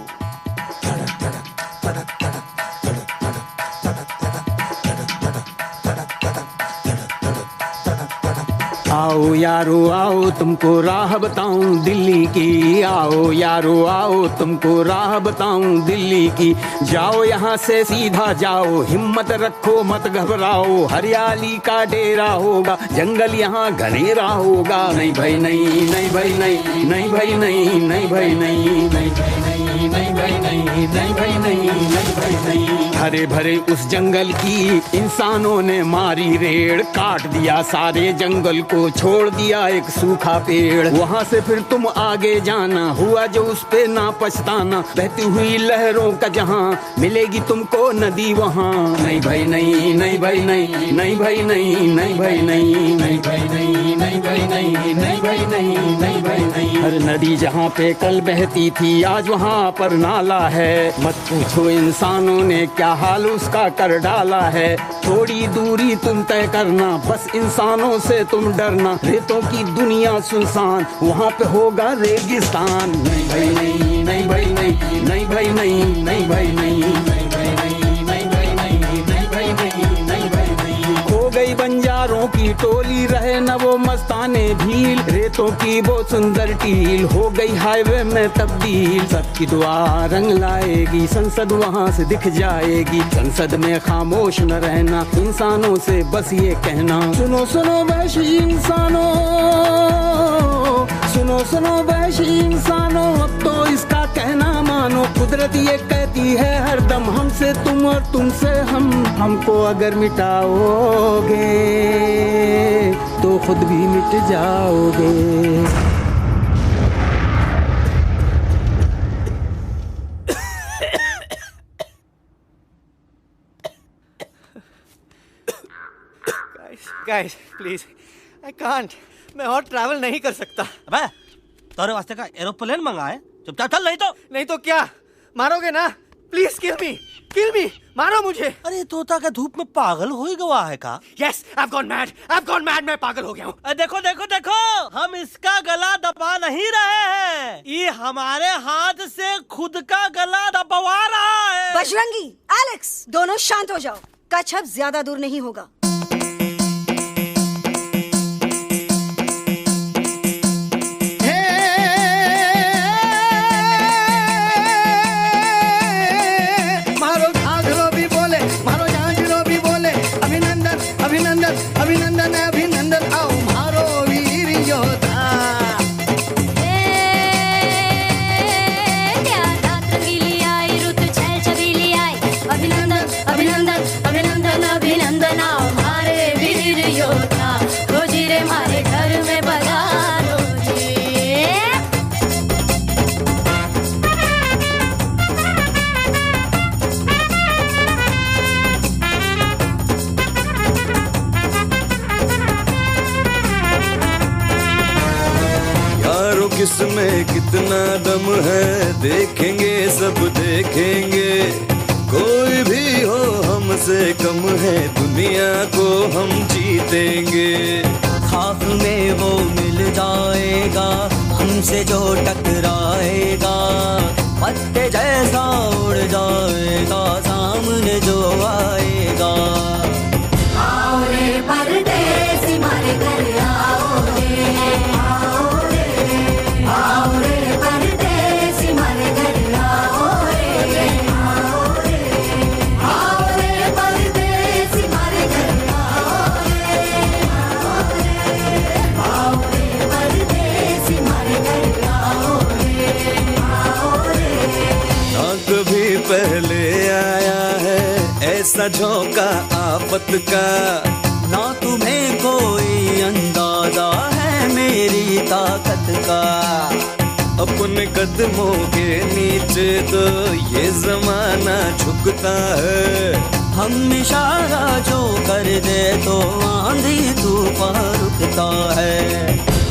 आओ यारो आओ तुमको राह बताऊं दिल्ली की। आओ यारो आओ तुमको राह बताऊं दिल्ली की। जाओ यहाँ से सीधा जाओ, हिम्मत रखो मत घबराओ। हरियाली का डेरा होगा, जंगल यहाँ घनेरा होगा। नहीं भाई नहीं, नहीं भाई नहीं, नहीं भाई नहीं, नहीं भाई नहीं, नहीं भाई नहीं, नहीं भाई नहीं, नहीं भाई नहीं, नहीं भाई नहीं। हरे भरे उस जंगल की इंसानों ने मारी रेड़, काट दिया सारे जंगल को, छोड़ दिया एक सूखा पेड़। वहाँ से फिर तुम आगे जाना, हुआ जो उस पे ना पछताना। बहती हुई लहरों का जहाँ, मिलेगी तुमको नदी वहाँ। नहीं भाई नहीं, नहीं भाई नहीं, नहीं भाई नहीं, नहीं भाई नहीं, नहीं भाई नहीं, नहीं भाई नहीं, नहीं भाई नहीं, नहीं भाई नहीं। हर नदी जहाँ पे कल बहती थी आज वहाँ पर नाला है। मत पूछो इंसानों ने क्या हाल उसका कर डाला है। थोड़ी दूरी तुम तय करना, बस इंसानों से तुम डरना। रेतों की दुनिया सुनसान, वहाँ पे होगा रेगिस्तान। नहीं भाई नहीं, नहीं भाई नहीं, नहीं भाई नहीं, नहीं भाई नहीं, नहीं भाई नहीं, नहीं भाई नहीं, नहीं भाई नहीं, नहीं भाई नहीं। खो गई बंजारों की टोली, रहे न वो मस्ताने भील। रेतों की वो सुंदर टील हो गई हाईवे में तब्दील। सबकी दुआ रंग लाएगी, संसद वहाँ से दिख जाएगी। संसद में खामोश न रहना, इंसानों से बस ये कहना। सुनो सुनो वैशी इंसानों, सुनो सुनो वैशी इंसानों, अब तो इसका कहना मानो। कुदरत ये कहती है हरदम, हमसे तुम और तुमसे हम। हमको अगर मिटाओगे तो खुद भी मिट जाओगे। Guys, please, I can't. मैं और ट्रैवल नहीं कर सकता। अबे, तोरे वास्ते का एरोप्लेन मंगाए, चुपचाप चल। नहीं तो क्या मारोगे ना? प्लीज किल मी, किल मी, मारो मुझे। अरे तोता का धूप में पागल हो ही गवा है का? Yes, I've gone mad, I've gone mad, मैं पागल हो गया हूँ। देखो देखो देखो, हम इसका गला दबा नहीं रहे हैं, ये हमारे हाथ से खुद का गला दबवा रहा है। बजरंगी, एलेक्स, दोनों शांत हो जाओ। कच्छ अब ज्यादा दूर नहीं होगा। इसमें कितना दम है, देखेंगे सब देखेंगे। कोई भी हो हमसे कम है, दुनिया को हम जीतेंगे। खाक में वो मिल जाएगा हमसे जो टकराएगा, पत्ते जैसा उड़ जाएगा सामने जो आएगा। आओ रे परदेसी मारे घर आओ रे, आओ रे, आओ रे परदेसी मारे घर आओ रे, आओ रे, आओ रे परदेसी मारे घर आओ रे, आओ रे, आओ रे परदेसी मारे घर आओ रे, आओ रे। ना कभी पहले आया है ऐसा झोंका आफत का, ना तुम्हें कोई अंदाजा है मेरी ताकत का। अपने कदमों के नीचे तो ये जमाना झुकता है। हम इशारा जो कर दे तो आंधी तूफान रुकता है।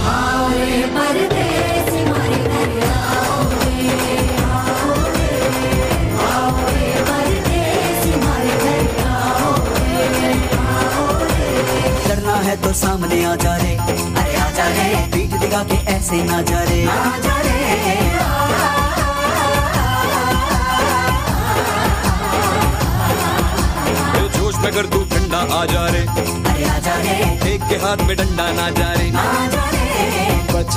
आओ रे परदेसी मारे घर आओ रे, आओ रे, आओ रे परदेसी मारे घर आओ रे, आओ रे। डरना है तो सामने आ जा रे, अरे आ जा रे, पीठ दिखा के ऐसे ना जा रे, आ जा रे। जोश में कर तू ठंडा आ जा रे, अरे आ जा रे, एक के हाथ में डंडा ना जा रे, आ जा रे। बच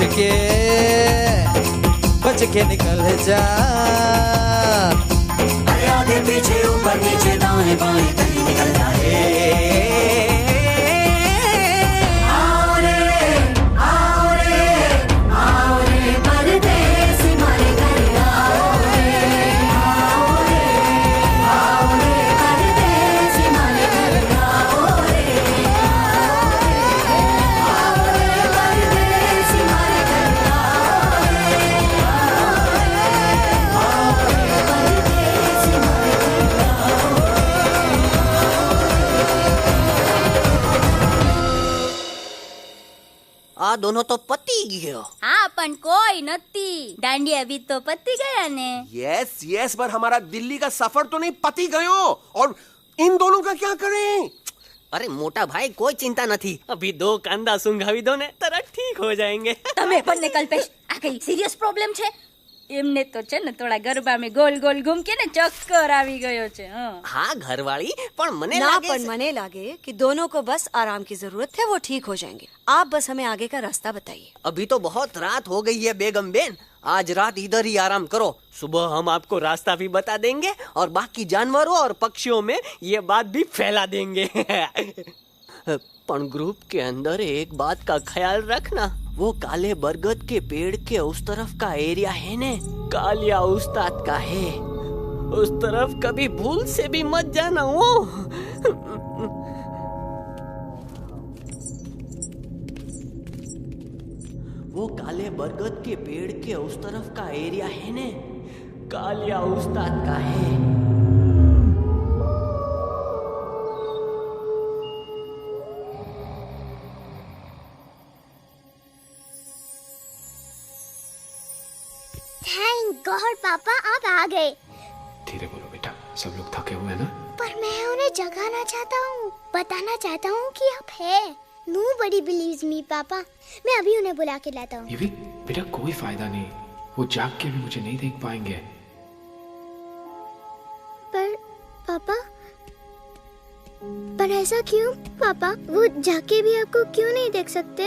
के निकल जा। अरे आगे पीछे ऊपर नीचे दाएं बाएं कहीं निकल जा रे। आओ रे, आओ रे, आओ रे परदेसी मारे घर आओ रे, आओ रे, आओ रे परदेसी मारे घर आओ रे, आओ रे परदेसी मारे घर आओ रे, आओ रे परदेसी मारे घर आओ रे। आ दोनों तो पति गयो। हाँ पण कोई नती, दांडिया भी तो पति गया ने। यस यस, पर हमारा दिल्ली का सफर तो नहीं पति गयो, और इन दोनों का क्या करें? अरे मोटा भाई कोई चिंता नहीं, अभी 2 कांदा सुंघावी दो ने तरह ठीक हो जाएंगे। તમે પણ ને કલ્પેશ આ કઈ સિરિયસ પ્રોબ્લેમ છે? એમને તો છે ને થોડા ગરબામાં ગોલ ગોલ ઘૂમકે ને ચક્કર આવી ગયો છે। हाँ घरवाली, पर मने ना लागे पर मने लागे कि दोनों को बस आराम की जरूरत है, वो ठीक हो जाएंगे। आप बस हमें आगे का रास्ता बताइए। अभी तो बहुत रात हो गई है बेगम बेन, आज रात इधर ही आराम करो, सुबह हम आपको रास्ता भी बता देंगे और बाकी जानवरों और पक्षियों में ये बात भी फैला देंगे। पर ग्रुप के अंदर एक बात का ख्याल रखना, वो काले बरगद के पेड़ के उस तरफ का एरिया है ने, कालिया उस्ताद का है, उस तरफ कभी भूल से भी मत जाना। वो काले बरगद के पेड़ के उस तरफ का एरिया है ने, कालिया उस्ताद का है। थैंक गॉड पापा आप आ गए। धीरे बोलो बेटा, सब लोग थके हुए हैं ना। पर मैं उन्हें जगाना चाहता हूँ, बताना चाहता हूँ कि आप है। Nobody believes me पापा, मैं अभी उन्हें बुला के लाता हूँ। ये भी बेटा कोई फायदा नहीं, वो जाग के भी मुझे नहीं देख पाएंगे। पर पापा, पर ऐसा क्यों पापा? वो जाके भी आपको क्यों नहीं देख सकते?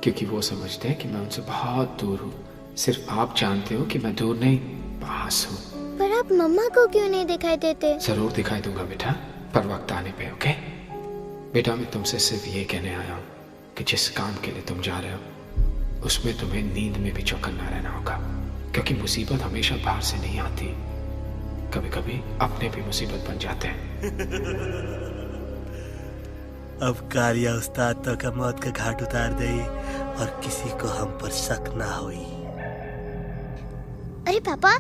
क्योंकि वो समझते हैं कि मैं उनसे बहुत दूर हूँ। सिर्फ आप जानते हो कि मैं दूर नहीं, पास हूँ। पर आप मम्मा को क्यों नहीं दिखाई देते? जरूर दिखाई दूंगा बेटा, पर वक्त आने पे। ओके बेटा, मैं तुमसे सिर्फ ये कहने आया हूँ कि जिस काम के लिए तुम जा रहे हो उसमें तुम्हें नींद में भी चौकन्ना रहना होगा, क्योंकि मुसीबत हमेशा बाहर से नहीं आती, कभी कभी अपने भी मुसीबत बन जाते हैं। अब कालिया उस्ताद तो का मौत का घाट उतार दे और किसी को हम पर शक ना होई। अरे पापा,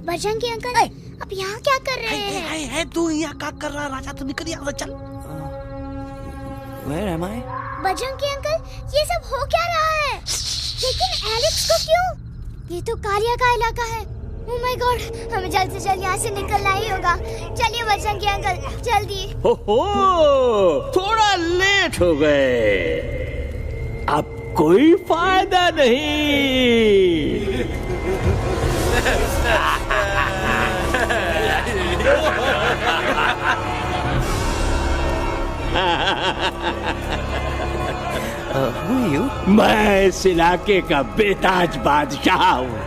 बजरंगी अंकल, आप यहाँ क्या कर रहे हैं? तू यहाँ क्या कर रहा? राजा तो निकल यहाँ से, चल। Where am I? Bajrangi uncle, ये सब हो क्या रहा है? लेकिन एलेक्स को क्यों? ये तो कालिया का इलाका है। Oh my God, हमें जल्द से जल्द यहाँ से निकलना ही होगा। चलिए बजरंगी अंकल, जल्दी। हो, थोड़ा लेट हो गए। अब कोई फायदा नहीं। Who are you? मैं इस इलाके का बेताज बादशाह हूँ।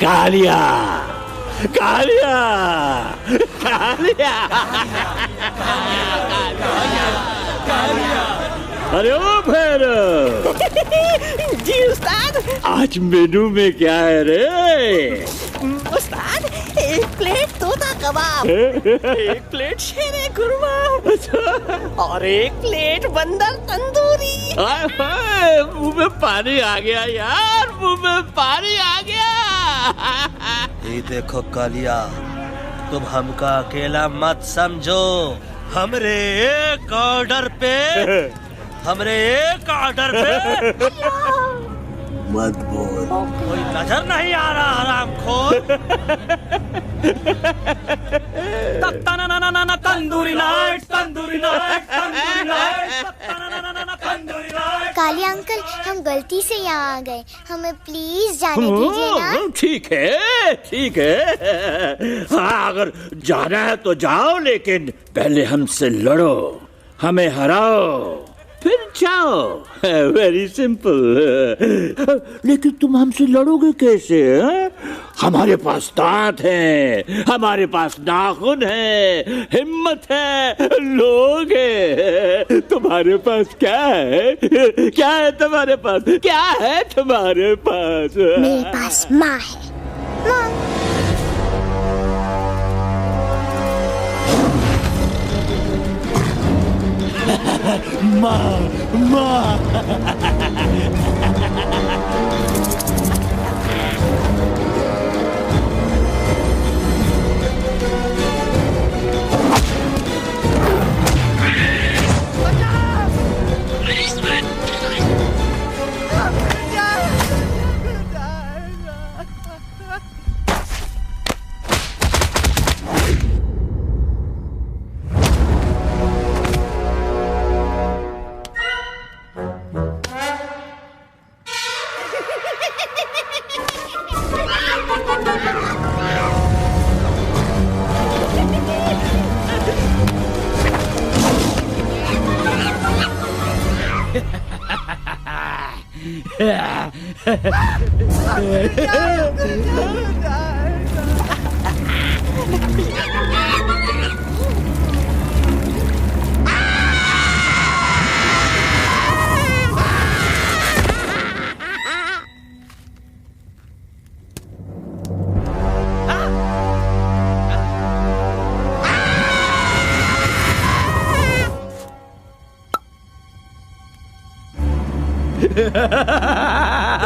कालिया, कालिया, कालिया, कालिया। अरे ओ भैरव। जी उस्ताद। आज मेनू में क्या है रे? उस्ताद, एक प्लेट तोता कबाब, एक प्लेट शेरे खुरमा और एक प्लेट बंदर तंदूरी। मुंह में पानी आ गया यार, मुंह में पानी आ गया। ये देखो कालिया, तुम हमका अकेला मत समझो। हमरे एक ऑर्डर पे मत बोल। कोई नजर नहीं आ रहा हरामखोर। Tandoori night, tandoori night, tandoori night, tandoori night. Kaliya uncle, हम गलती से यहाँ आ गए, हमें प्लीज जाने दीजिए ना। ठीक है, ठीक है। हाँ, अगर जाना है तो जाओ, लेकिन पहले हमसे लड़ो, हमें हराओ, फिर जाओ। Very simple. लेकिन तुम हमसे लड़ोगे कैसे? हमारे पास दांत हैं, हमारे पास नाखून है, हिम्मत है, लोग हैं। तुम्हारे पास क्या है? क्या है तुम्हारे पास? क्या है तुम्हारे पास? मेरे पास माँ है। माँ, माँ।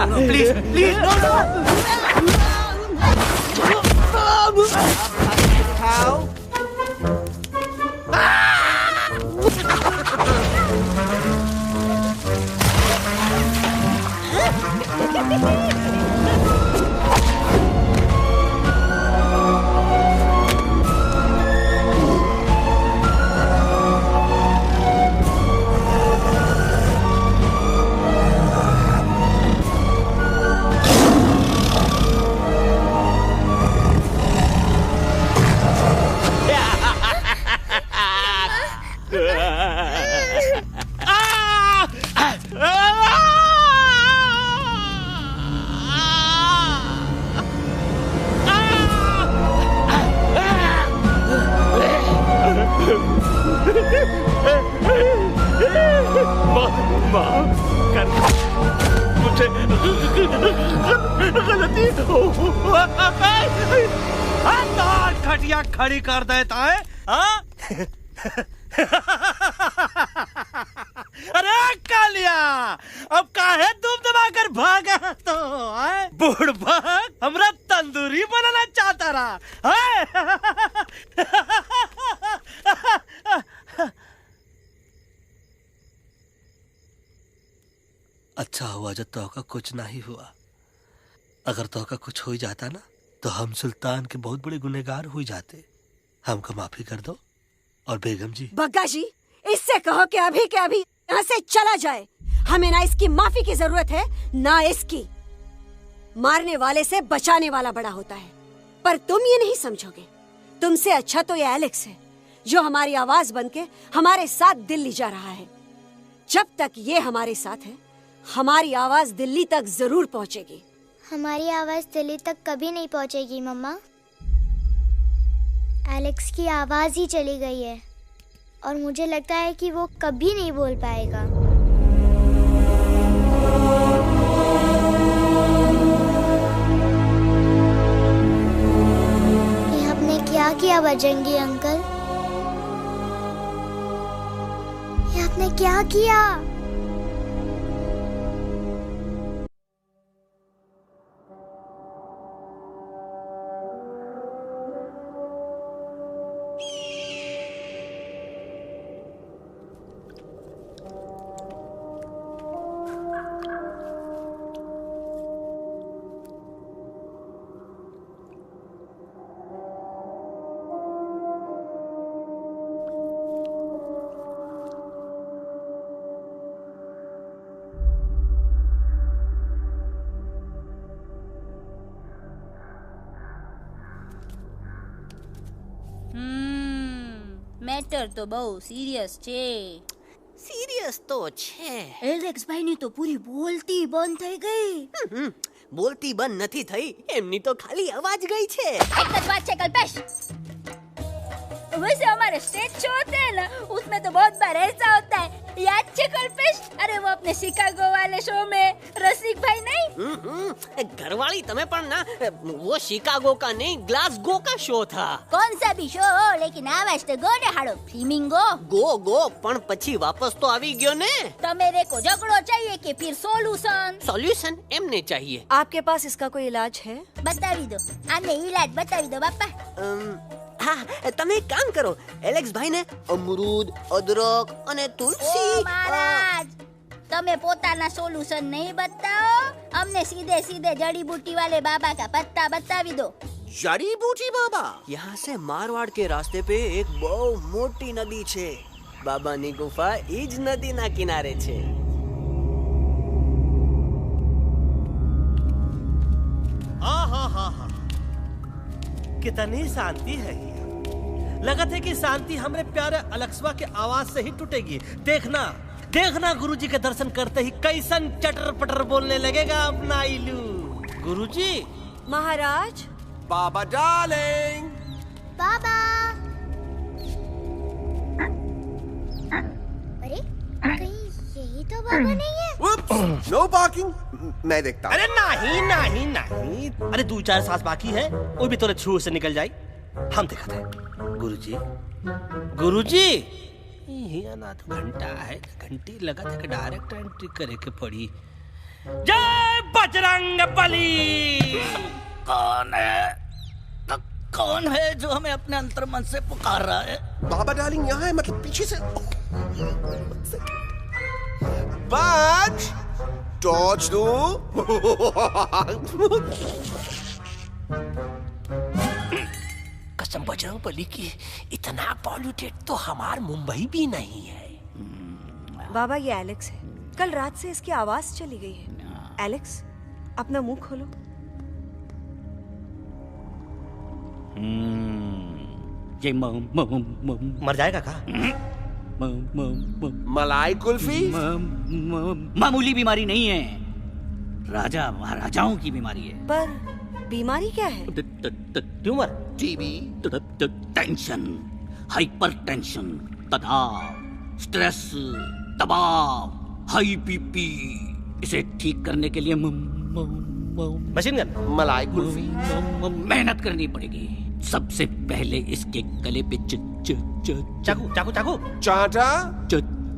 No, please, please, no, no. How? मुझे गलती खटिया खड़ी कर देता है। अरे कालिया, अब काहे धूप दबाकर भागा तो? बुढ़बा हमरा तंदूरी बनाना चाहता रहा। अच्छा हुआ जब तोका कुछ नहीं हुआ। अगर तोका कुछ हो जाता ना तो हम सुल्तान के बहुत बड़े गुनहगार हो जाते। हमको माफी कर दो। और बेगम जी, बग्गा जी, इससे कहो कि अभी के अभी यहाँ से चला जाए। हमें ना इसकी माफी की जरूरत है ना इसकी। मारने वाले से बचाने वाला बड़ा होता है, पर तुम ये नहीं समझोगे। तुमसे अच्छा तो ये एलेक्स है जो हमारी आवाज बनके हमारे साथ दिल्ली जा रहा है। जब तक ये हमारे साथ है हमारी आवाज दिल्ली तक जरूर पहुंचेगी। हमारी आवाज दिल्ली तक कभी नहीं पहुंचेगी मम्मा। एलेक्स की आवाज ही चली गई है और मुझे लगता है कि वो कभी नहीं बोल पाएगा। ये आपने क्या किया बजरंगी अंकल? ये आपने क्या किया? મેટર તો બહુ સિરિયસ છે. સિરિયસ તો છે. એલેક્સ ભાઈ ની તો પૂરી બોલતી બંધ થઈ ગઈ. બોલતી બંધ નથી થઈ, એમની તો ખાલી અવાજ ગઈ છે. एक तो बात है कल्पेश, वैसे हमारे स्टेज शो होते हैं ना, उसमें तो बहुत बार ऐसा होता है, याद है कल्पेश? अरे वो अपने शिकागो वाले शो में रसिक भाई नहीं, घरवाली तुम्हें पण ना, वो शिकागो का नहीं ग्लासगो का शो था. कौन सा भी शो हो, लेकिन आवाज तो गो ने हाड़ो फ्लेमिंगो. गो पण પછી વાપસ તો આવી ગયો ને. तो मेरे को झगड़ो चाहिए कि फिर सॉल्यूशन एमने चाहिए. आपके पास इसका कोई इलाज है? बतावी दो, आने इलाज बतावी दो बापा. हाँ, તમે એક કામ કરો, એલેક્સ ભાઈ ને અમરૂદ, અદરક અને તુલસી. ઓ મહારાજ, તમે પોતાના સોલ્યુશન નહીં बताओ, हमने सीधे सीधे जड़ी बूटी वाले बाबा का पत्ता बतावी दो. जड़ी बूटी बाबा? यहाँ से मारवाड़ के रास्ते पे एक बहु मोटी नदी छे. बाबानी गुफा इज नदी ना किनारे छे. कितनी शांति है। लगत है कि शांति हमरे प्यारे अलक्सवा के आवाज से ही टूटेगी। देखना देखना गुरुजी के दर्शन करते ही कैसन चटर पटर बोलने लगेगा अपना इलू। गुरुजी। महाराज। बाबा डार्लिंग। बाबा। अरे कहीं यही तो बाबा नहीं है? नो पार्किंग, मैं देखता हूँ। अरे नहीं, अरे 2-4 सांस बाकी है, वो भी तोरे छू से निकल जाए। हम देखते हैं। गुरुजी ये ना तो घंटा है, घंटी लगा था कि डायरेक्ट एंट्री करे के पड़ी। जय बजरंग बली। कौन है जो हमें अपने अंतर मन से पुकार रहा है? बाबा डार्लिंग यहाँ है, मतलब पीछे से। बाज टॉर्च दो। कसम बजरंग बली की, इतना पॉल्यूटेड तो हमार मुंबई भी नहीं है। बाबा ये एलेक्स है, कल रात से इसकी आवाज चली गई है। एलेक्स अपना मुंह खोलो। ये मर जाएगा का? मलाई कुल्फी? मामूली बीमारी नहीं है, राजा महाराजाओं की बीमारी है। पर बीमारी क्या है? Tumour, TB, tension, hyper tension, तनाव, स्ट्रेस, दबाव, हाई बीपी। इसे ठीक करने के लिए मशीन गन, मलाई कुल्फी, मेहनत करनी पड़ेगी। सबसे पहले इसके गले पे चाकू चाटा,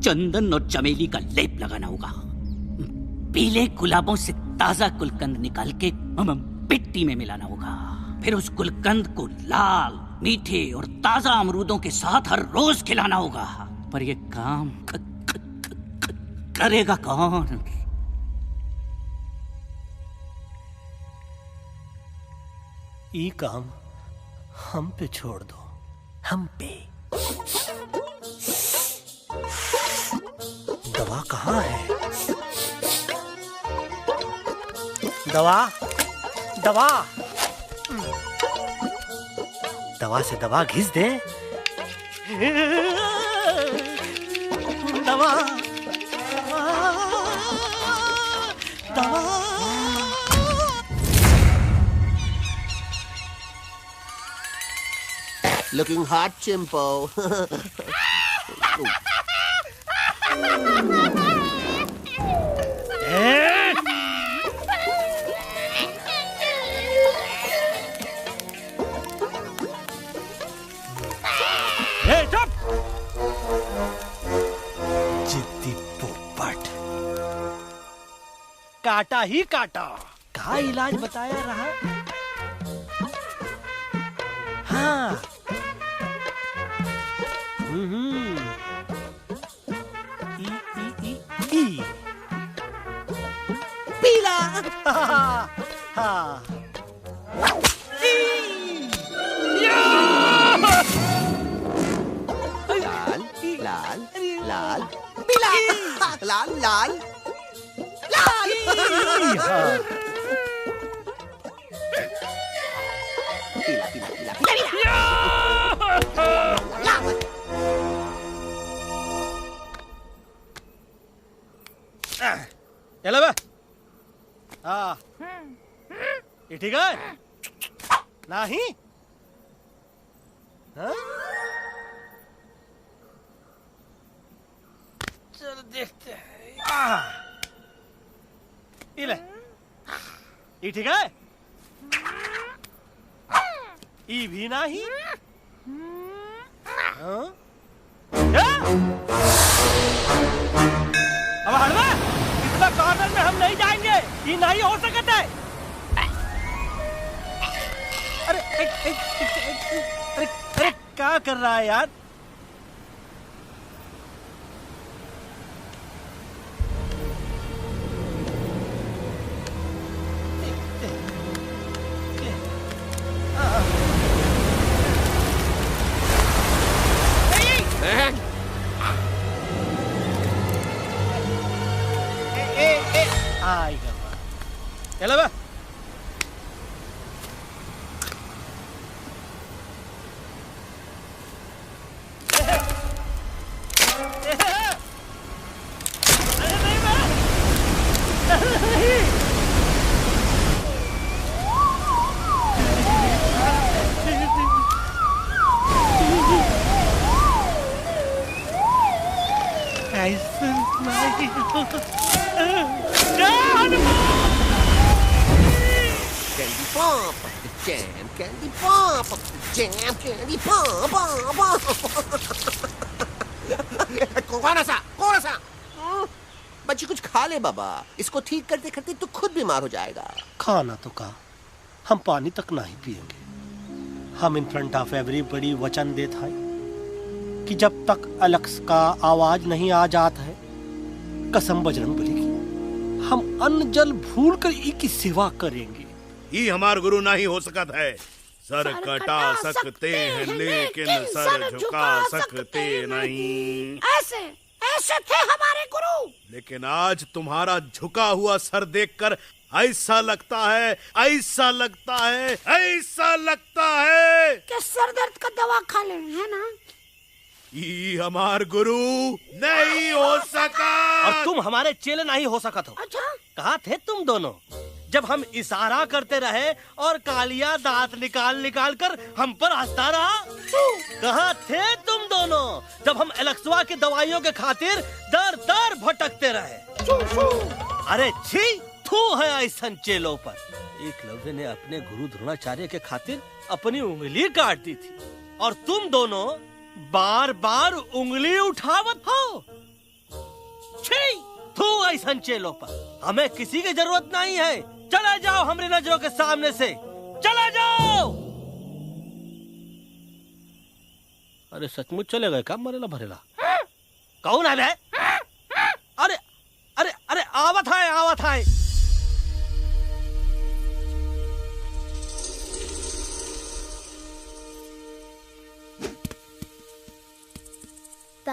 चंदन और चमेली का लेप लगाना होगा। पीले गुलाबों से ताजा गुलकंद निकाल के मिट्टी में मिलाना होगा। फिर उस गुलकंद को लाल, मीठे और ताजा अमरूदों के साथ हर रोज खिलाना होगा। पर ये काम करेगा कौन? ये काम हम पे छोड़ दो, हम पे। दवा कहाँ है? दवा, दवा, दवा से दवा घिस दे। दवा, दवा। Looking hot, Chimpo. जिद्दी पोपट, काटा ही काटा। कहाँ इलाज बताया रहा? हाँ, ई पीला। हाँ, लाल लाल लाल पीला, लाल लाल लाल। पीला पीला पीला चलो बे। हाँ, ये ठीक है? नहीं? हाँ? चलो देखते हैं। ये ले, ये ठीक है? ये भी नहीं? हाँ? अब हलवा, इतना कॉर्नर में हम नहीं जाएंगे, ये नहीं हो सकता है। अरे अरे अरे क्या कर रहा है यार? चलो बे। Candy pop, jam, candy pop, jam, candy pop, कौन सा? बच्ची कुछ खा ले बाबा, इसको ठीक करते करते तो खुद बीमार हो जाएगा। खाना तो का, हम पानी तक नहीं पिएंगे। हम इन फ्रंट ऑफ एवरीबॉडी वचन देता है कि जब तक एलेक्स का आवाज नहीं आ जाता है, कसम बजरंगबली की, हम अन्न जल भूल कर ई की सेवा करेंगे। ये हमार गुरु नहीं हो सकत है। सर कटा सकते हैं लेकिन सर झुका सकते नहीं। ऐसे ऐसे थे हमारे गुरु। लेकिन आज तुम्हारा झुका हुआ सर देखकर ऐसा लगता है, ऐसा लगता है, ऐसा लगता है कि सर दर्द का दवा खा ले, है ना? ये हमार गुरु नहीं हो सका। और तुम हमारे चेले नहीं हो सका तो। अच्छा? कहाँ थे तुम दोनों जब हम इशारा करते रहे और कालिया दांत निकाल निकाल कर हम पर हंसता रहा? कहाँ थे तुम दोनों जब हम एलेक्सवा की दवाइयों के खातिर दर दर भटकते रहे? अरे छी, थू है ऐसा चेलों पर। एकलव्य ने अपने गुरु द्रोणाचार्य के खातिर अपनी उंगली काट दी थी और तुम दोनों बार बार उंगली उठावत हो। छी, थू ऐसा चेलों पर। हमें किसी की जरूरत नहीं है। चला जाओ हमारी नजरों के सामने से, चला जाओ। अरे सचमुच चले गए क्या? मरेला भरेला कौन है बे? अरे अरे अरे आवत है, आवत है।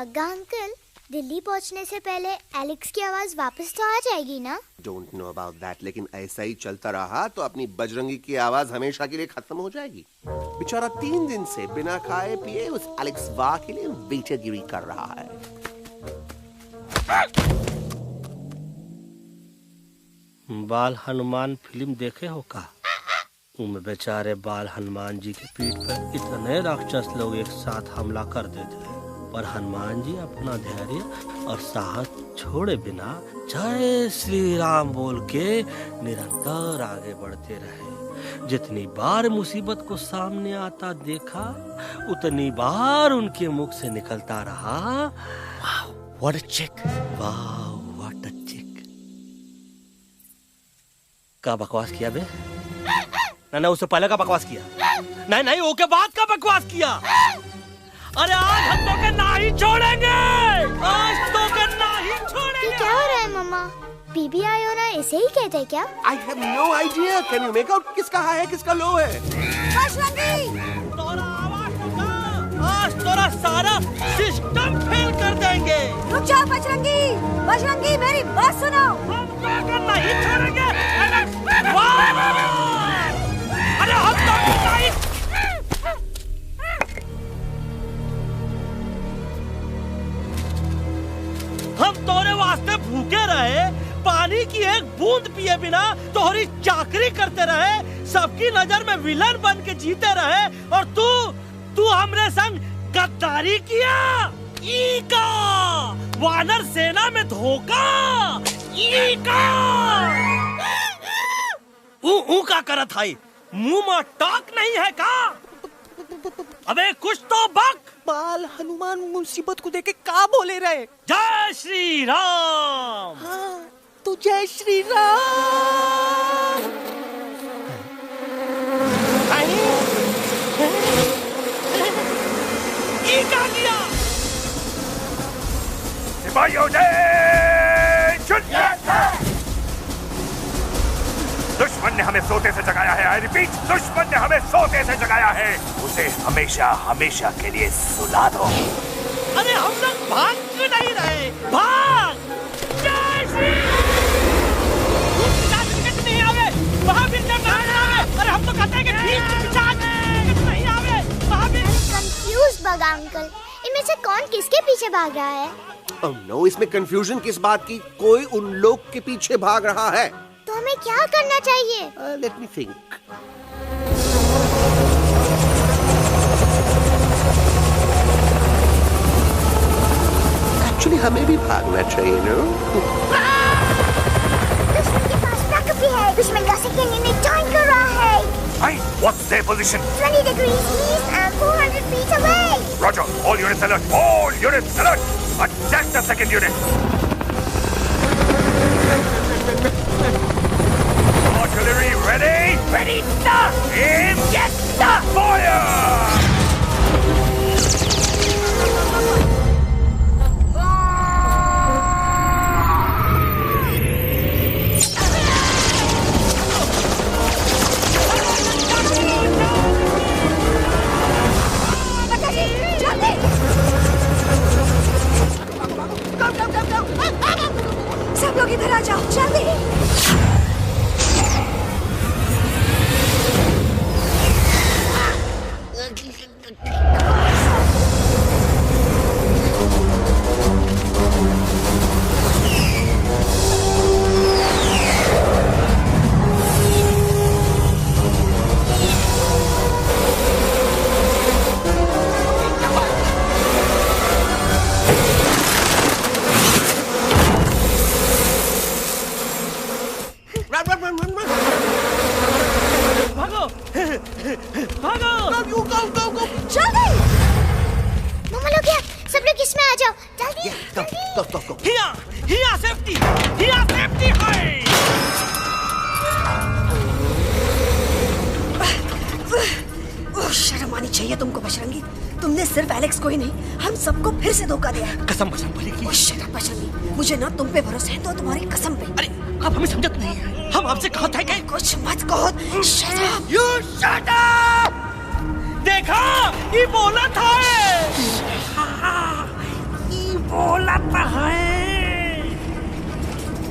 बग्गा अंकल, दिल्ली पहुंचने से पहले एलेक्स की आवाज वापस तो आ जाएगी ना? डोंट नो अबाउट दैट, लेकिन ऐसा ही चलता रहा तो अपनी बजरंगी की आवाज हमेशा के लिए खत्म हो जाएगी। बेचारा 3 दिन से बिना खाए पिए उस एलेक्स वाह के लिए बेटेगिरी कर रहा है। बाल हनुमान फिल्म देखे हो का? उनमें बेचारे बाल हनुमान जी के पीठ पर इतने राक्षस लोग एक साथ हमला कर देते हैं, पर हनुमान जी अपना धैर्य और साहस छोड़े बिना जय श्री राम बोल के निरंतर आगे बढ़ते रहे। जितनी बार मुसीबत को सामने आता देखा, उतनी बार उनके मुख से निकलता रहा, वाह व्हाट अ चिक, वाह व्हाट अ चिक। का बकवास किया बे? ना उससे पहले का बकवास किया? नहीं ओके बाद का बकवास किया। अरे आज हम तो के नहीं छोड़ेंगे, आज तो के नहीं छोड़ेंगे। ये क्या हो रहा है मम्मा? बीबी आई हो ना, ऐसे ही कहते हैं क्या? I have no idea. Can you make out किसका हाई है किसका लो है? आज तोरा सारा सिस्टम फेल कर देंगे। रुक जाओ बजरंगी, बजरंगी मेरी बात सुनो। हम तो के नहीं छोड़ेंगे। अरे हम तो नहीं। हम तोरे वास्ते भूखे रहे, पानी की एक बूंद पिए बिना तोहरी चाकरी करते रहे, सबकी नजर में विलन बन के जीते रहे, और तू हमरे संग गद्दारी किया। ईका वानर सेना में धोखा। ईका ऊ का करत है, मुंह में टाक नहीं है का? अबे कुछ तो बक। बाल हनुमान मुसीबत को देखे का बोले रहे? जय श्री राम। हाँ, तो जय श्री राम। ये क्या किया? सिपाहियों ने दुश्मन ने हमें सोते से जगाया है। आई रिपीट, दुश्मन ने हमें सोते से जगाया है। उसे हमेशा हमेशा के लिए सुला दो। अरे हम लोग भाग क्यों नहीं रहे? भाग! जय श्री नहीं आवे, महावीर जब नहीं आवे। अरे हम तो कहते हैं कि नहीं आवे, महावीर। कंफ्यूज बग्गा अंकल, इनमें से कौन किसके पीछे भाग रहा है? Oh no, इसमें कंफ्यूजन किस बात की? कोई उन लोग के पीछे भाग रहा है। तो हमें क्या करना चाहिए? Let me think. Actually, हमें भी भागना चाहिए, no? दुश्मन के पास बैकअप भी है। दुश्मन का सेकंड यूनिट ज्वाइन कर रहा है। Hey, what's their position? 20 degrees east and 400 feet away. Roger, all units alert. All units alert. Attack the second unit. Artillery ready? Ready, sir! Aim! Yes, sir! Fire! सब लोग इधर आ जाओ, जल्दी। शर्म आनी चाहिए तुमको बजरंगी। तुमने सिर्फ एलेक्स को ही नहीं, हम सबको फिर से धोखा दिया है। कसम बोली की। बजरंगी, मुझे ना तुम पे भरोसा है, तो तुम्हारी कसम पे। अरे आप हमें समझत नहीं है। हम आपसे कहते हैं कि कुछ मत कहो। Shut up. You shut up! देखा, ये बोला था। बोला तो है।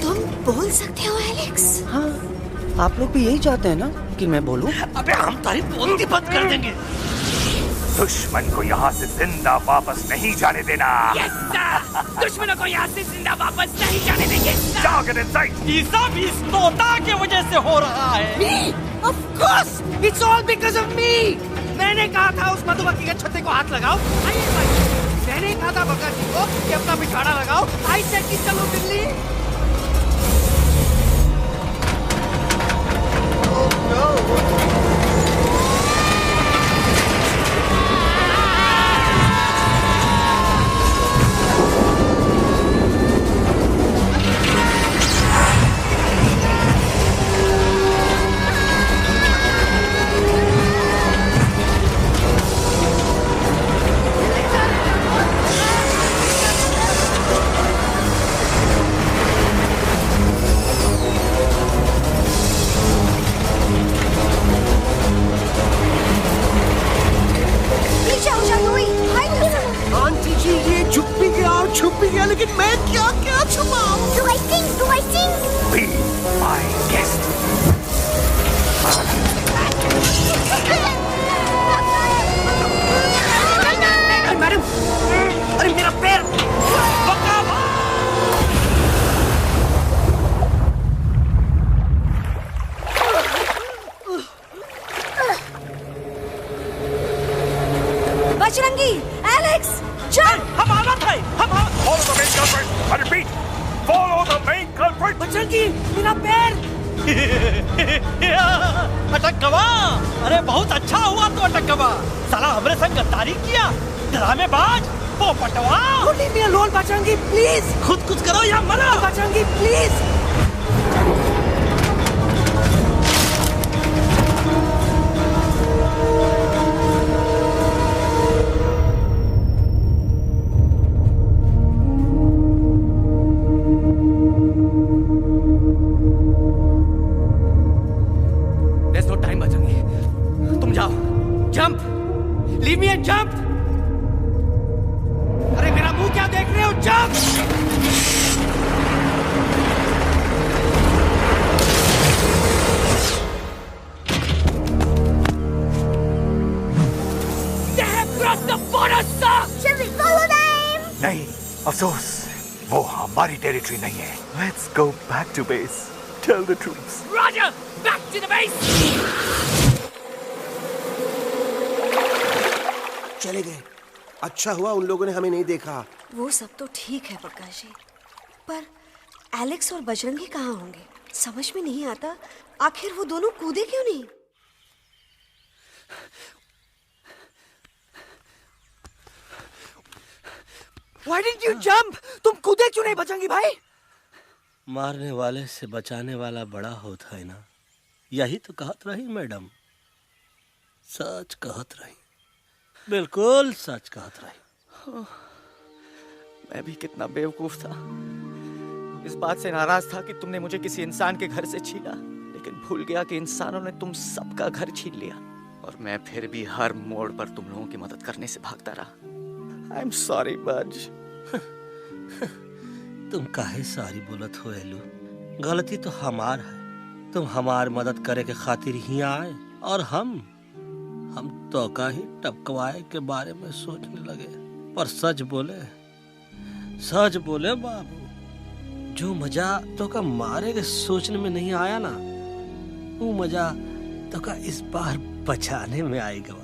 तुम बोल सकते हो एलेक्स? हाँ, आप लोग भी यही चाहते हैं ना कि मैं बोलूं? अबे हम तारी बोलती बंद कर देंगे। दुश्मन को यहाँ से जिंदा वापस नहीं जाने देना। दुश्मनों को यहाँ से जिंदा वापस नहीं जाने देंगे। जाओ get inside। ये सब इस तोता की वजह से हो रहा है। Me? Of course, it's all because of me। मैंने कहा था उस मधुमक्खी के छत्ते को हाथ लगाओ। आइए भाई, मैंने कहा था बका जी को कि अपना पिछवाड़ा लगाओ। आई सेड कि चलो दिल्ली। छुप भी गया, लेकिन मैं क्या क्या छुपाऊं? Do I sing? Do I sing? Be my guest। Madam, अरे मेरा पैर। बजरंगी, एलेक्स, चल। हम आना था, हम Follow the main culprit। I repeat, follow the main culprit। Bajrangi, मेरा पैर। अटक गवा। अरे बहुत अच्छा हुआ तो अटक गवा। साला हमरे संग गद्दारी किया, ड्रामेबाज, पोपटवा। Leave me alone, Bajrangi, please. खुद कुछ करो या मरो। Bajrangi, please. Leave me and jump! अरे मेरा मुंह क्या देख रहे हो? Jump! They have crossed the border, sir! Shall we follow them? नहीं, अफसोस, वो हमारी टेरिटरी नहीं है। Let's go back to base. Tell the troops. Roger! Back to the base! चले गए। अच्छा हुआ उन लोगों ने हमें नहीं देखा। वो सब तो ठीक है प्रकाश जी, पर एलेक्स और बजरंगी कहाँ होंगे? समझ में नहीं आता, आखिर वो दोनों कूदे क्यों नहीं? Why didn't you jump? तुम कूदे क्यों नहीं बजरंगी भाई? मारने वाले से बचाने वाला बड़ा होता है ना, यही तो कहत रही मैडम। सच कहत रही, बिल्कुल सच कहत रही। मैं भी कितना बेवकूफ था। इस बात से नाराज था कि तुमने मुझे किसी इंसान के घर से छीना, लेकिन भूल गया कि इंसानों ने तुम सबका घर छीन लिया, और मैं फिर भी हर मोड़ पर तुम लोगों की मदद करने से भागता रहा। I'm sorry, बज। तुम काहे सारी बोलत हो एलू? गलती तो हमार है। तुम हमार मदद करे के खातिर ही आए, और हम तो का ही टपकवाए के बारे में सोचने लगे। पर सच बोले बाबू, जो मजा तो का मारे के सोचने में नहीं आया ना, वो मजा तो का इस बार बचाने में आएगा।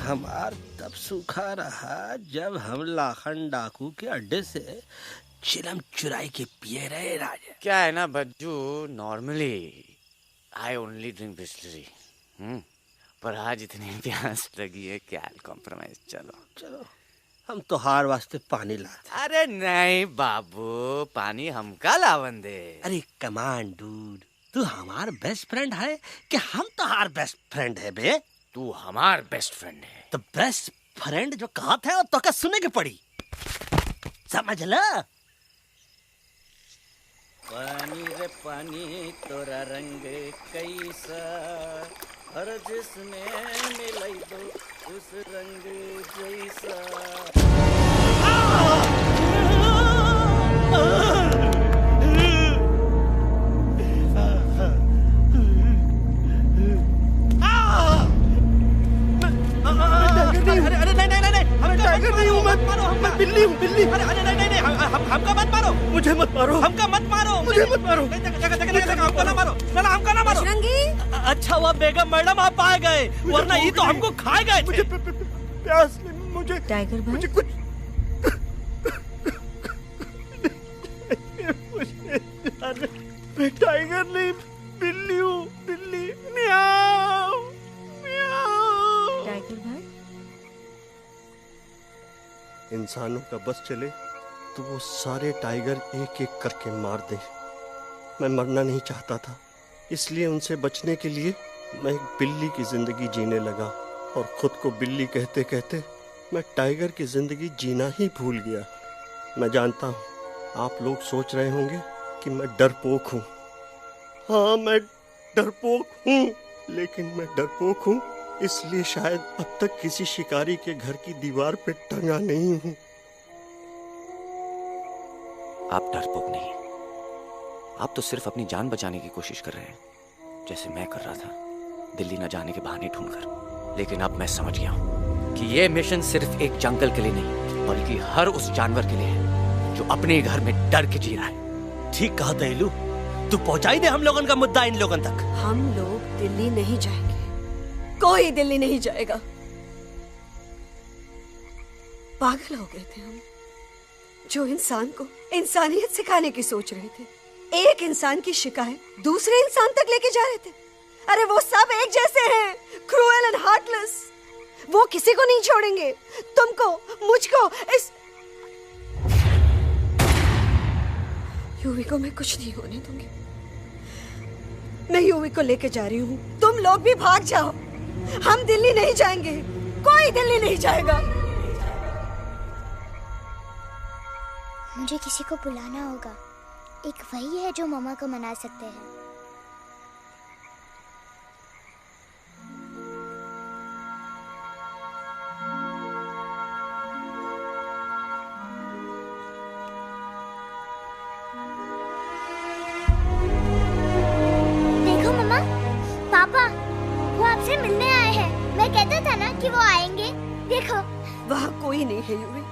हमार तब सूखा रहा जब हम लाखन डाकू के अड्डे से चिलम चुराई के पिए रहे राजा। क्या है ना Bajju, normally I only drink Bisleri, पर आज इतनी प्यास लगी है, क्या कॉम्प्रोमाइज। चलो चलो हम तो हार वास्ते पानी लाते। अरे नहीं बाबू, पानी हमका लावन दे। अरे कमान डूड, तू हमार बेस्ट फ्रेंड है कि हम तो हार बेस्ट फ्रेंड है बे? तू हमार बेस्ट फ्रेंड है। तो बेस्ट फ्रेंड जो कहा था तो क्या सुने की पड़ी, समझ ला। पानी रे पानी तोरा रंग कैसा, हर जिसमें मिलाई दो उस रंग जैसा। अरे नहीं, हम टाइगर नहीं हूँ, मैं बिल्ली हूँ, बिल्ली। अरे नहीं, हमका मत मारो, मुझे मत मारो, हमका मत मारो, मुझे मत मारो, हमको ना मारो, ना हमका ना मारो। अच्छा हुआ बेगम मैडम आप आ गए, वरना ये तो हमको खा गए। मुझे प्यास नहीं, मुझे टाइगर भाई, मुझे कुछ मैं टाइगर नहीं, बिल्ली हूँ, बिल्ली। म्याऊ म्याऊ। टाइगर भाई, इंसानों का बस चले तो वो सारे टाइगर एक एक करके मार दे। मैं मरना नहीं चाहता था, इसलिए उनसे बचने के लिए मैं एक बिल्ली की जिंदगी जीने लगा, और खुद को बिल्ली कहते कहते मैं टाइगर की जिंदगी जीना ही भूल गया। मैं जानता हूँ आप लोग सोच रहे होंगे कि मैं डरपोक हूँ। हाँ, मैं डरपोक हूँ, लेकिन मैं डरपोक हूँ इसलिए शायद अब तक किसी शिकारी के घर की दीवार पे टंगा नहीं हूँ। आप डरपोक नहीं, आप तो सिर्फ अपनी जान बचाने की कोशिश कर रहे हैं, जैसे मैं कर रहा था दिल्ली न जाने के बहाने ढूंढकर। लेकिन अब मैं समझ गया हूँ कि ये मिशन सिर्फ एक जंगल के लिए नहीं, बल्कि हर उस जानवर के लिए है जो अपने घर में डर के जी रहा है। ठीक कहा दहलू, तू पहुंचाई दे हम लोगन का मुद्दा इन लोगन तक। हम लोग दिल्ली नहीं जाएंगे, कोई दिल्ली नहीं जाएगा। पागल हो गए थे हम, जो इंसान को इंसानियत सिखाने की सोच रहे थे। एक इंसान की शिकायत दूसरे इंसान तक लेके जा रहे थे। अरे वो सब एक जैसे हैं, क्रूएल एंड हार्टलेस। वो किसी को नहीं छोड़ेंगे, तुमको, मुझको, इस यूवी को मैं कुछ नहीं होने दूंगी। मैं यूवी को लेके जा रही हूँ, तुम लोग भी भाग जाओ। हम दिल्ली नहीं जाएंगे, कोई दिल्ली नहीं जाएगा। मुझे किसी को बुलाना होगा, एक वही है जो मामा को मना सकते हैं। देखो मामा, पापा वो आपसे मिलने आए हैं। मैं कहता था ना कि वो आएंगे। देखो वहाँ कोई नहीं है यूवी,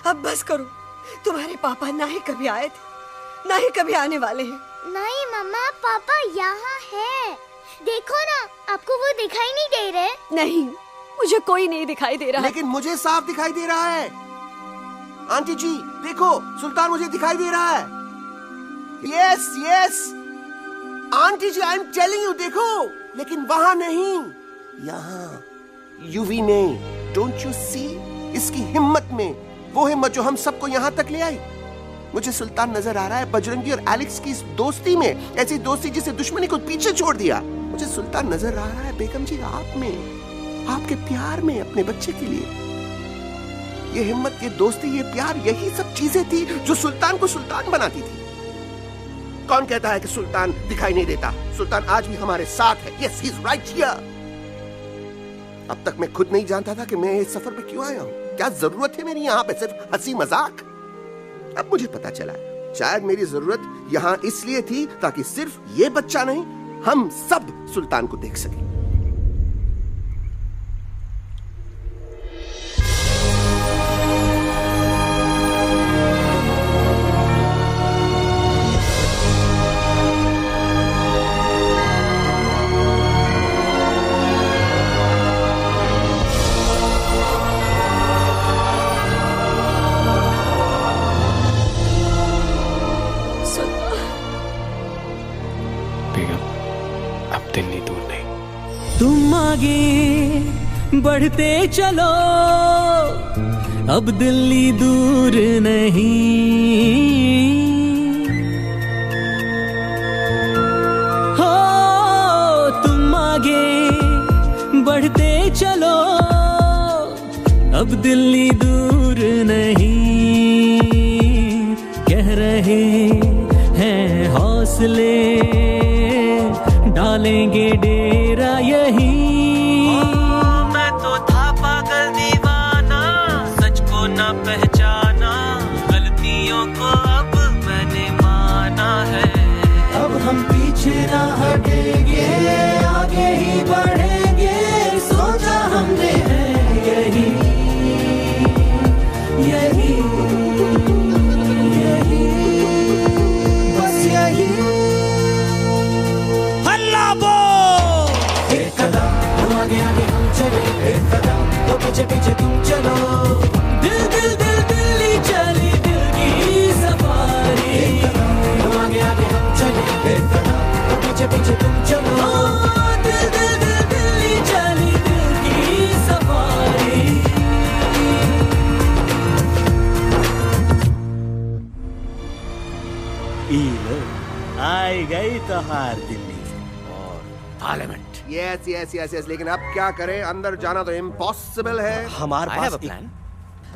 अब बस करो। तुम्हारे पापा ना ही कभी आए थे, ना ही कभी आने वाले हैं। नहीं मामा, पापा यहाँ है। देखो ना, आपको वो दिखाई नहीं दे रहे? नहीं, मुझे कोई नहीं दिखाई दे रहा। लेकिन मुझे साफ दिखाई दे रहा है। आंटी जी देखो, सुल्तान मुझे दिखाई दे रहा है। Yes yes aunty ji, I am telling you, देखो। लेकिन वहां नहीं, यहाँ यूवी ने। डोंट यू सी इसकी हिम्मत में, वो हिम्मत जो हम सबको यहाँ तक ले आई। मुझे सुल्तान नजर आ रहा है बजरंगी और एलेक्स की इस दोस्ती में, ऐसी दोस्ती जिसे दुश्मनी को पीछे छोड़ दिया। मुझे सुल्तान नजर आ रहा है बेगम जी आप में, आपके प्यार में अपने बच्चे के लिए। ये हिम्मत, ये दोस्ती, ये प्यार, यही सब चीजें थी जो सुल्तान को सुल्तान बनाती थी। कौन कहता है कि सुल्तान दिखाई नहीं देता? सुल्तान आज भी हमारे साथ है। Yes, he is right here. अब तक मैं खुद नहीं जानता था कि मैं इस सफर पे क्यों आया हूँ। क्या जरूरत है मेरी यहाँ पे सिर्फ हंसी मजाक? अब मुझे पता चला, शायद मेरी जरूरत यहाँ इसलिए थी ताकि सिर्फ ये बच्चा नहीं, हम सब सुल्तान को देख सकें। तुम आगे बढ़ते चलो, अब दिल्ली दूर नहीं, हो तुम आगे बढ़ते चलो, अब दिल्ली दूर नहीं, कह रहे हैं हौसले, डालेंगे डेरा यही। मैं तो था पागल दीवाना, सच को ना पहचाना, गलतियों को अब मैंने माना है। अब हम पीछे ना हटेंगे, आगे ही बढ़ेंगे, सोचा हमने है यही यही यही, बस यही। हल्ला बोल! एक कदम तो आगे आगे हम चले, एक कदम तो पीछे पीछे तुम चलो, दिल दिल दिल दिल्ली चली दिल की सफारी। एक कदम तो आगे आगे हम चले, एक कदम तो पीछे पीछे तुम चलो, दिल दिल दिल दिल्ली चली दिल की सफारी। आई गई तो हार दिल्ली और parliament. Yes yes yes yes, लेकिन अब क्या करें, अंदर जाना तो इम्पॉसिबल है। हमारे पास प्लान।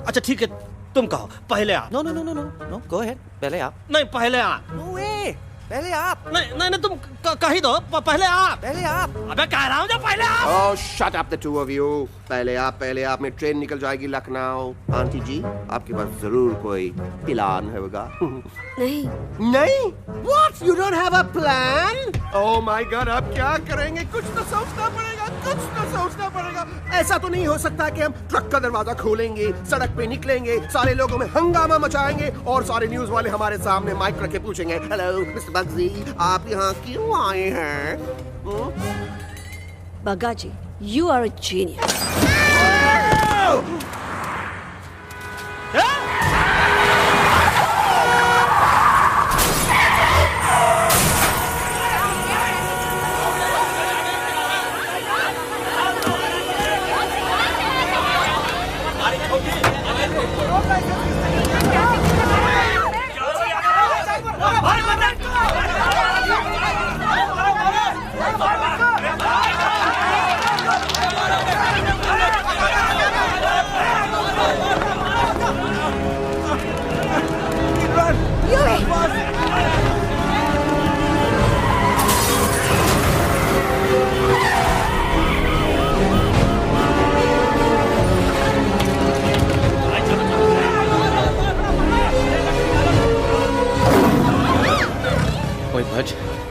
अच्छा ठीक है, तुम कहो पहले आप। No no no no no no, go ahead, पहले आप। नहीं पहले आप। नो वे, पहले आप। नहीं नहीं नहीं, तुम कही दो, पहले आप। पहले आप। अबे कह रहा हूँ जो पहले आप। Oh shut up the two of you. पहले आप में ट्रेन निकल जाएगी लखनऊ। आंटी जी, आपके पास जरूर कोई प्लान होगा। नहीं नहीं? What? You don't have a plan? Oh my God, अब क्या करेंगे? कुछ तो सोचना पड़ेगा, कुछ तो सोचना पड़ेगा। ऐसा तो नहीं हो सकता कि हम ट्रक का दरवाजा खोलेंगे, सड़क पे निकलेंगे, सारे लोगों में हंगामा मचाएंगे और सारे न्यूज वाले हमारे सामने माइक रख के पूछेंगे, हेलो मिस्टर बग्जी, आप यहाँ क्यों आए हैं? बग्गा जी, you are a genius.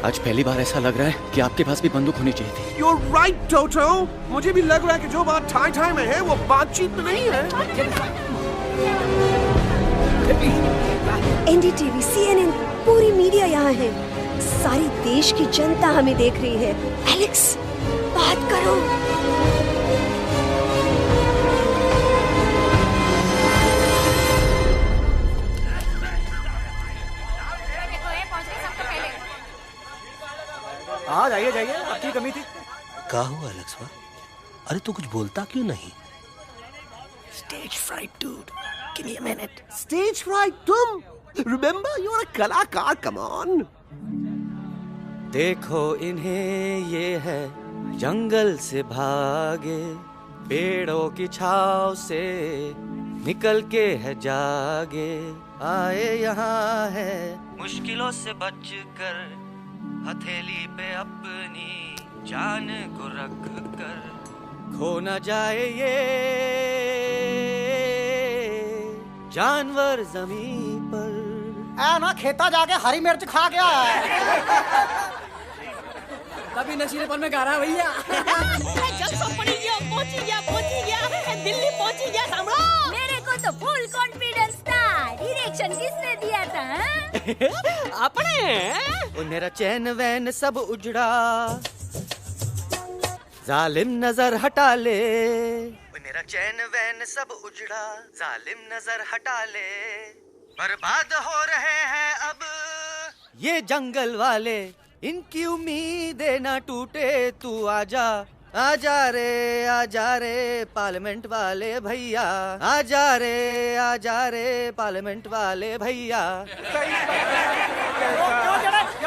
आज पहली बार ऐसा लग रहा है कि आपके पास भी बंदूक होनी चाहिए थी। You're right, Toto. मुझे भी लग रहा है कि जो बात ठाई में है वो बातचीत में नहीं है। NDTV, CNN, पूरी मीडिया यहाँ है। सारी देश की जनता हमें देख रही है। एलेक्स, बात करो। हाँ जाइए जाइए, आपकी कमी थी। क्या हुआ एलेक्स? अरे तू कुछ बोलता क्यों नहीं? Stage fright, dude. Give me a minute. Stage fright, तुम? Remember, you're a कलाकार. Come on. देखो इन्हें, ये है जंगल से भागे, पेड़ों की छाव से निकल के है जागे, आए यहाँ है मुश्किलों से बचकर, हथेली पे अपनी जान को रख कर, खो न जाए ये जानवर जमीन पर। ना खेता जाके हरी मिर्च खा गया है। तभी नशीलेपन में गा रहा है भैया। पहुंची गया, दिल्ली पहुंची गया, सामने। मेरे को तो फुल कॉन्फिडेंस था। डायरेक्शन किसने दिया था? अपने। मेरा चैन वैन सब उजड़ा, जालिम नजर हटा ले। मेरा चैन वैन सब उजड़ा, जालिम नजर हटा ले, बर्बाद हो रहे हैं अब ये जंगल वाले, इनकी उम्मीदें ना टूटे, तू आजा आजा रे पार्लियामेंट वाले भैया, आजा रे पार्लियामेंट वाले भैया।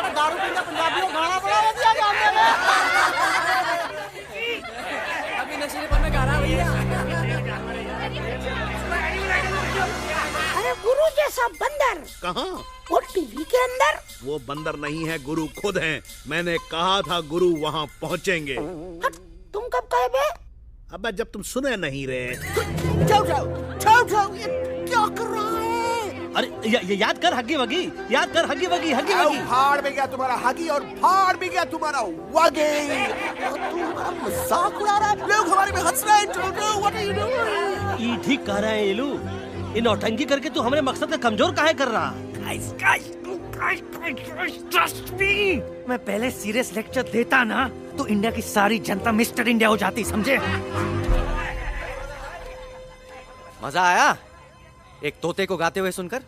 दारू पीना पंजाबियों गाना बड़ा दिया जाने में। अभी नशीलेपन में गाना भैया। अरे गुरु जैसा बंदर कहाँ? और टीवी के अंदर। वो बंदर नहीं है, गुरु खुद हैं। मैंने कहा था गुरु वहाँ पहुँचेंगे। तुम कब कहे बे? अबे जब तुम सुने नहीं रहे। जाओ, ये क्या कर रहा है? अरे याद कर हगी वगी, याद कर हगी वगी। फाड़ भी गया तुम्हारा हगी और फाड़ भी गया तुम्हारा वगी। तू हमारा मजाक उड़ा रहा है, लोग हमारे में हंस रहे हैं। What are you doing? ये ठीक कह रहे हैं ये लोग। इन नौटंकी करके तू हमारे मकसद का कमजोर काहे कर रहा? ट्रस्ट मी, मैं पहले सीरियस लेक्चर देता ना तो इंडिया की सारी जनता मिस्टर इंडिया हो जाती, समझे? मजा आया एक तोते को गाते हुए सुनकर?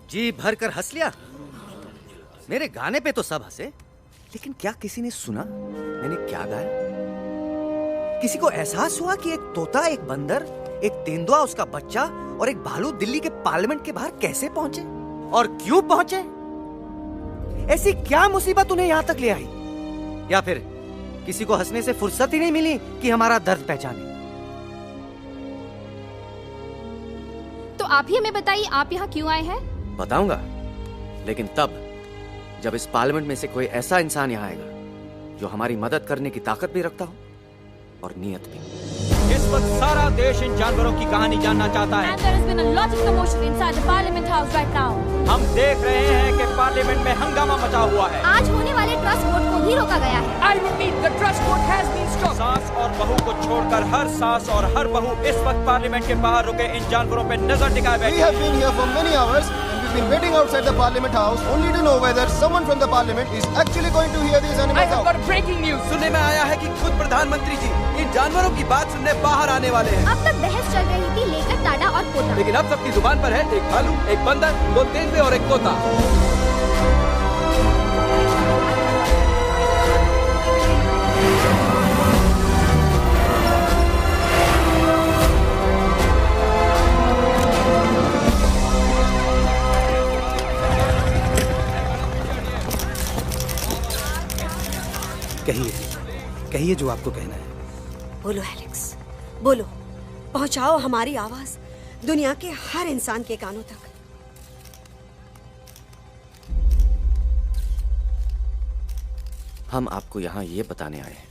जी भर कर हंस लिया। मेरे गाने पे तो सब हंसे, लेकिन क्या किसी ने सुना मैंने क्या गाया? किसी को एहसास हुआ कि एक तोता, एक बंदर, एक तेंदुआ, उसका बच्चा और एक भालू दिल्ली के पार्लियामेंट के बाहर कैसे पहुंचे और क्यों पहुंचे? ऐसी क्या मुसीबत उन्हें यहां तक ले आई? या फिर किसी को हंसने से फुर्सत ही नहीं मिली कि हमारा दर्द पहचाने? तो आप ही हमें बताइए, आप यहाँ क्यों आए हैं? बताऊंगा, लेकिन तब जब इस पार्लियामेंट में से कोई ऐसा इंसान यहाँ आएगा जो हमारी मदद करने की ताकत भी रखता हो और नीयत भी। इस वक्त सारा देश इन जानवरों की कहानी जानना चाहता है। And there has been a lot of commotion inside the Parliament House right now. हम देख रहे हैं कि पार्लियामेंट में हंगामा मचा हुआ है। आज होने वाले ट्रस्ट वोट को भी रोका गया है। I repeat, the trust vote has been stopped. सास और बहू को छोड़कर हर सास और हर बहू इस वक्त पार्लियामेंट के बाहर रुके इन जानवरों पे नजर टिकाए बैठे। We have been here for many hours and we've been waiting outside the Parliament House only to know whether someone from the Parliament is actually going to hear these animals out. I have got breaking news. सुनने में आया है कि खुद प्रधानमंत्री जी इन जानवरों की बात सुनने बाहर आने वाले हैं। अब तक बहस चल रही थी लेकर टाडा और पोता, लेकिन अब सबकी जुबान पर है एक भालू, एक बंदर, 2 तेंदुए और एक तोता। कहिए जो आपको कहना है। बोलो एलेक्स, बोलो, पहुंचाओ हमारी आवाज दुनिया के हर इंसान के कानों तक। हम आपको यहाँ ये बताने आए हैं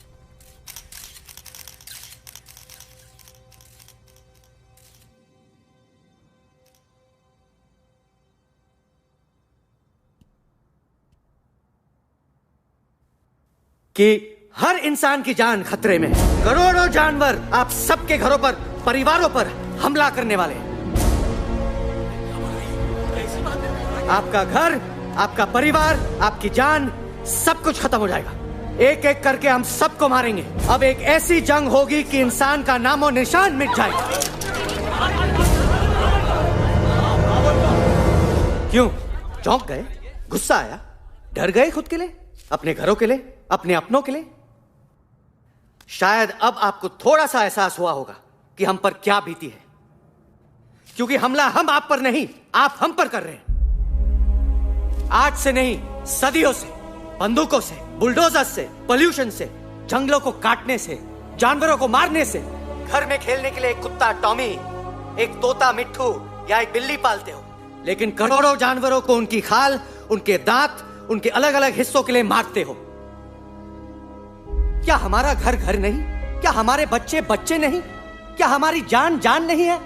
कि हर इंसान की जान खतरे में है। करोड़ों जानवर आप सबके घरों पर, परिवारों पर हमला करने वाले हैं। आपका घर, आपका परिवार, आपकी जान, सब कुछ खत्म हो जाएगा। एक एक करके हम सबको मारेंगे। अब एक ऐसी जंग होगी कि इंसान का नामो निशान मिट जाएगा। क्यों चौंक गए? गुस्सा आया? डर गए खुद के लिए, अपने घरों के लिए, अपने अपनों के लिए? शायद अब आपको थोड़ा सा एहसास हुआ होगा कि हम पर क्या बीती है, क्योंकि हमला हम आप पर नहीं, आप हम पर कर रहे हैं। आज से नहीं, सदियों से, बंदूकों से, बुलडोजर से, पोल्यूशन से, जंगलों को काटने से, जानवरों को मारने से। घर में खेलने के लिए एक कुत्ता टॉमी, एक तोता मिट्ठू या एक बिल्ली पालते हो, लेकिन करोड़ों जानवरों को उनकी खाल, उनके दांत, उनके अलग अलग हिस्सों के लिए मारते हो। क्या हमारा घर घर नहीं? क्या हमारे बच्चे बच्चे नहीं? क्या हमारी जान जान नहीं है?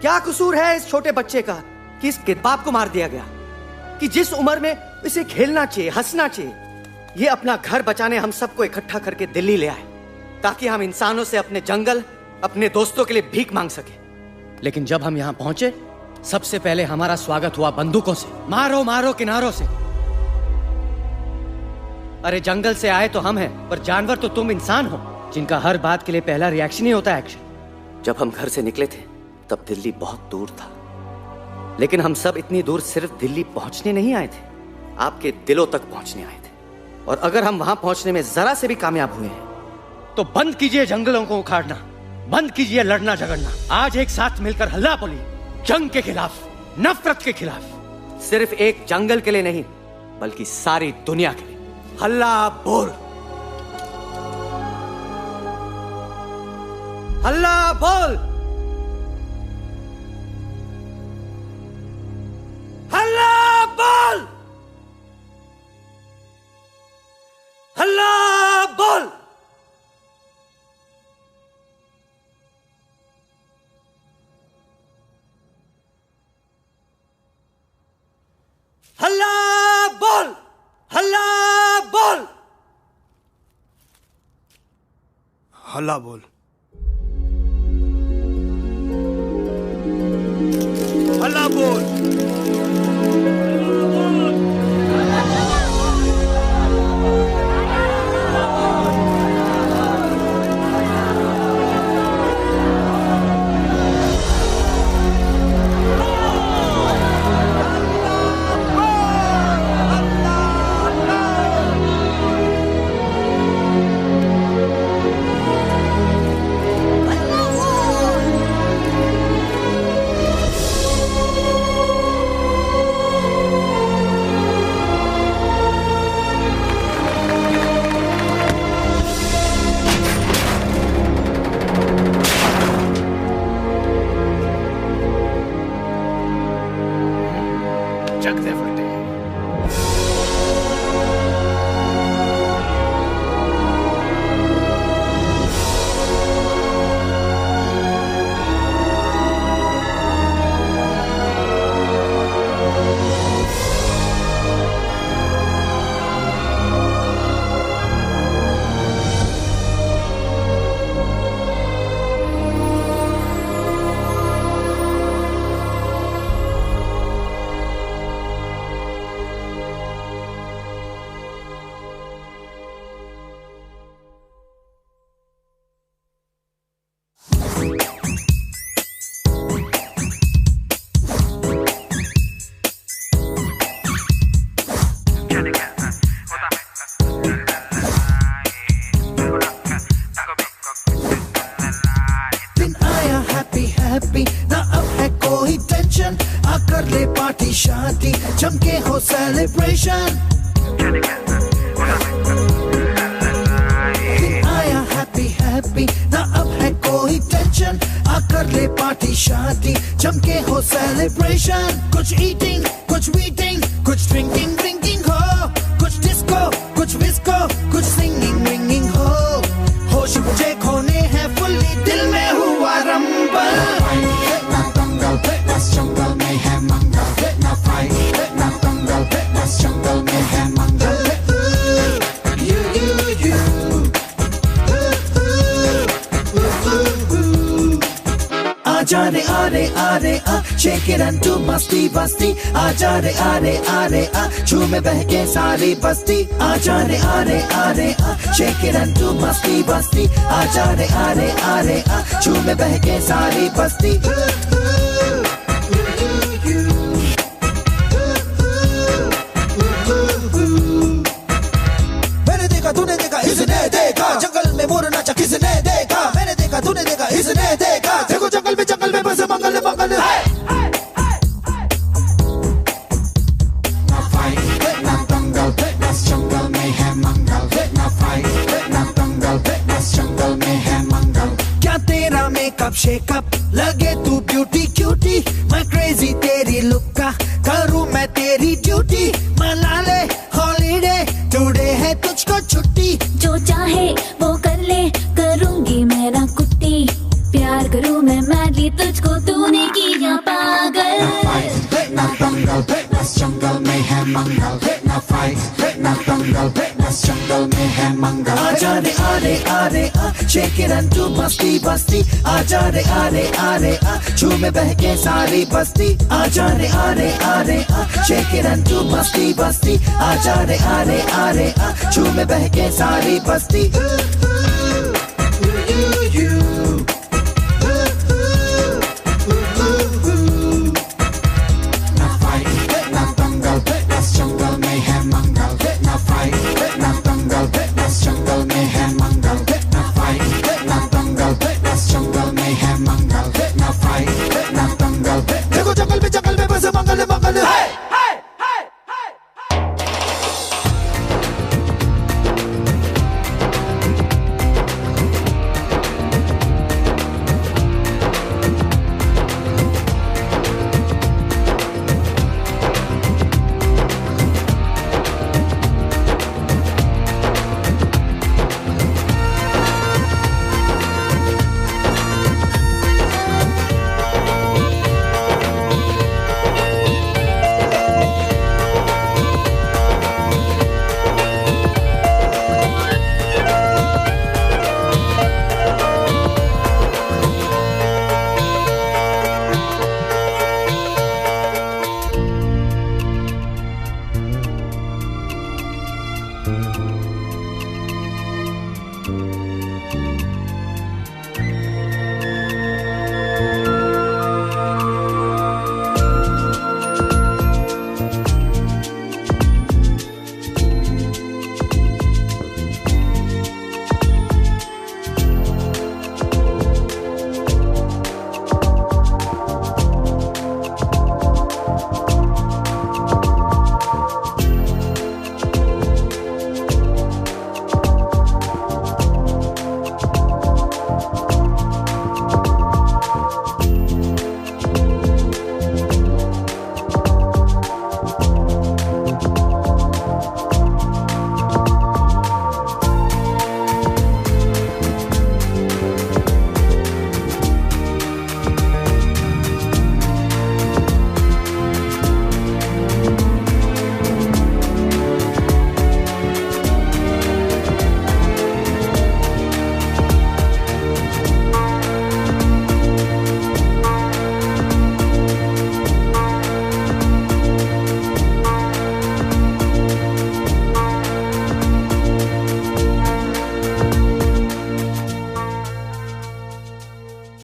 क्या कसूर है इस छोटे बच्चे का कि इसके बाप को मार दिया गया, कि जिस उम्र में इसे खेलना चाहिए, हंसना चाहिए? ये अपना घर बचाने हम सबको इकट्ठा करके दिल्ली ले आए ताकि हम इंसानों से अपने जंगल, अपने दोस्तों के लिए भीख मांग सके। लेकिन जब हम यहाँ पहुंचे, सबसे पहले हमारा स्वागत हुआ बंदूकों से। मारो मारो किनारों से। अरे जंगल से आए तो हम हैं, पर जानवर तो तुम इंसान हो, जिनका हर बात के लिए पहला रिएक्शन ही होता है एक्शन। जब हम घर से निकले थे तब दिल्ली बहुत दूर था, लेकिन हम सब इतनी दूर सिर्फ दिल्ली पहुंचने नहीं आए थे, आपके दिलों तक पहुंचने आए थे। और अगर हम वहां पहुंचने में जरा से भी कामयाब हुए हैं तो बंद कीजिए जंगलों को उखाड़ना, बंद कीजिए लड़ना झगड़ना। आज एक साथ मिलकर हल्ला बोलिए, जंग के खिलाफ, नफरत के खिलाफ। सिर्फ एक जंगल के लिए नहीं, बल्कि सारी दुनिया के लिए। हल्ला बोल, हल्ला बोल, हल्ला बोल, हल्ला बोल। हल्ला बोल, हल्ला बोल, हल्ला बोल, हल्ला बोल। चमके हो सेलिब्रेशन, आया हैप्पी हैप्पी ना अब है कोई टेंशन, आकर ले पार्टी शादी चमके हो सेलिब्रेशन। कुछ ईटिंग, कुछ वीटिंग, कुछ ड्रिंकिंग ड्रिंकिंग हो, कुछ डिस्को, कुछ विस्को, कुछ सिंगिंग विंगिंग हो। होश मुझे खोने हैं फुल्ली, दिल में हुआ रंबल। जंगल में है मंगल, ना फाइट ना दंगल, बस जंगल में है मंगल। आजा रे आरे आरे आ, शेक इट एंड डू मस्ती बस्ती। आजा रे आरे आरे आ, झूमे बहके सारी बस्ती। आजा रे आरे आरे आ, शेक इट एंड डू मस्ती बस्ती। आजा रे आरे आरे आ, झूमे बहके सारी बस्ती। तूने देखा इसने देखा, जंगल में मोर नाचा किसने देखा। मैंने देखा तूने देखा इसने देखा, देखो जंगल में बस मंगल मंगल। ना फाइट ना दंगल, बस जंगल में है मंगल। ना फाइट ना दंगल, बस जंगल में है मंगल। क्या तेरा मेकअप शेकअप लगे तू ब्यूटी क्यूटी, मैं क्रेजी तेरी लुक का करूँ मैं तेरी ड्यूटी। मना ले हॉलीडे टुडे है तुझको छुट्टी, जो चाहे वो कर ले करूंगी मेरा कुट्टी। प्यार करूँ मैं मैडली तुझको, तूने किया पागल। ना दंगल बस जंगल में है मंगल। ना फाइट ना दंगल बस जंगल में है मंगल। आजा रे आरे आरे आ, शेक इट एंड डू मस्ती बस्ती। आजा रे आरे आरे आ, झूमे बहके सारी बस्ती। आजा रे आरे आरे आ, शेक इट एंड डू मस्ती बस्ती। आजा रे आरे आरे आ, झूमे बहके सारी बस्ती।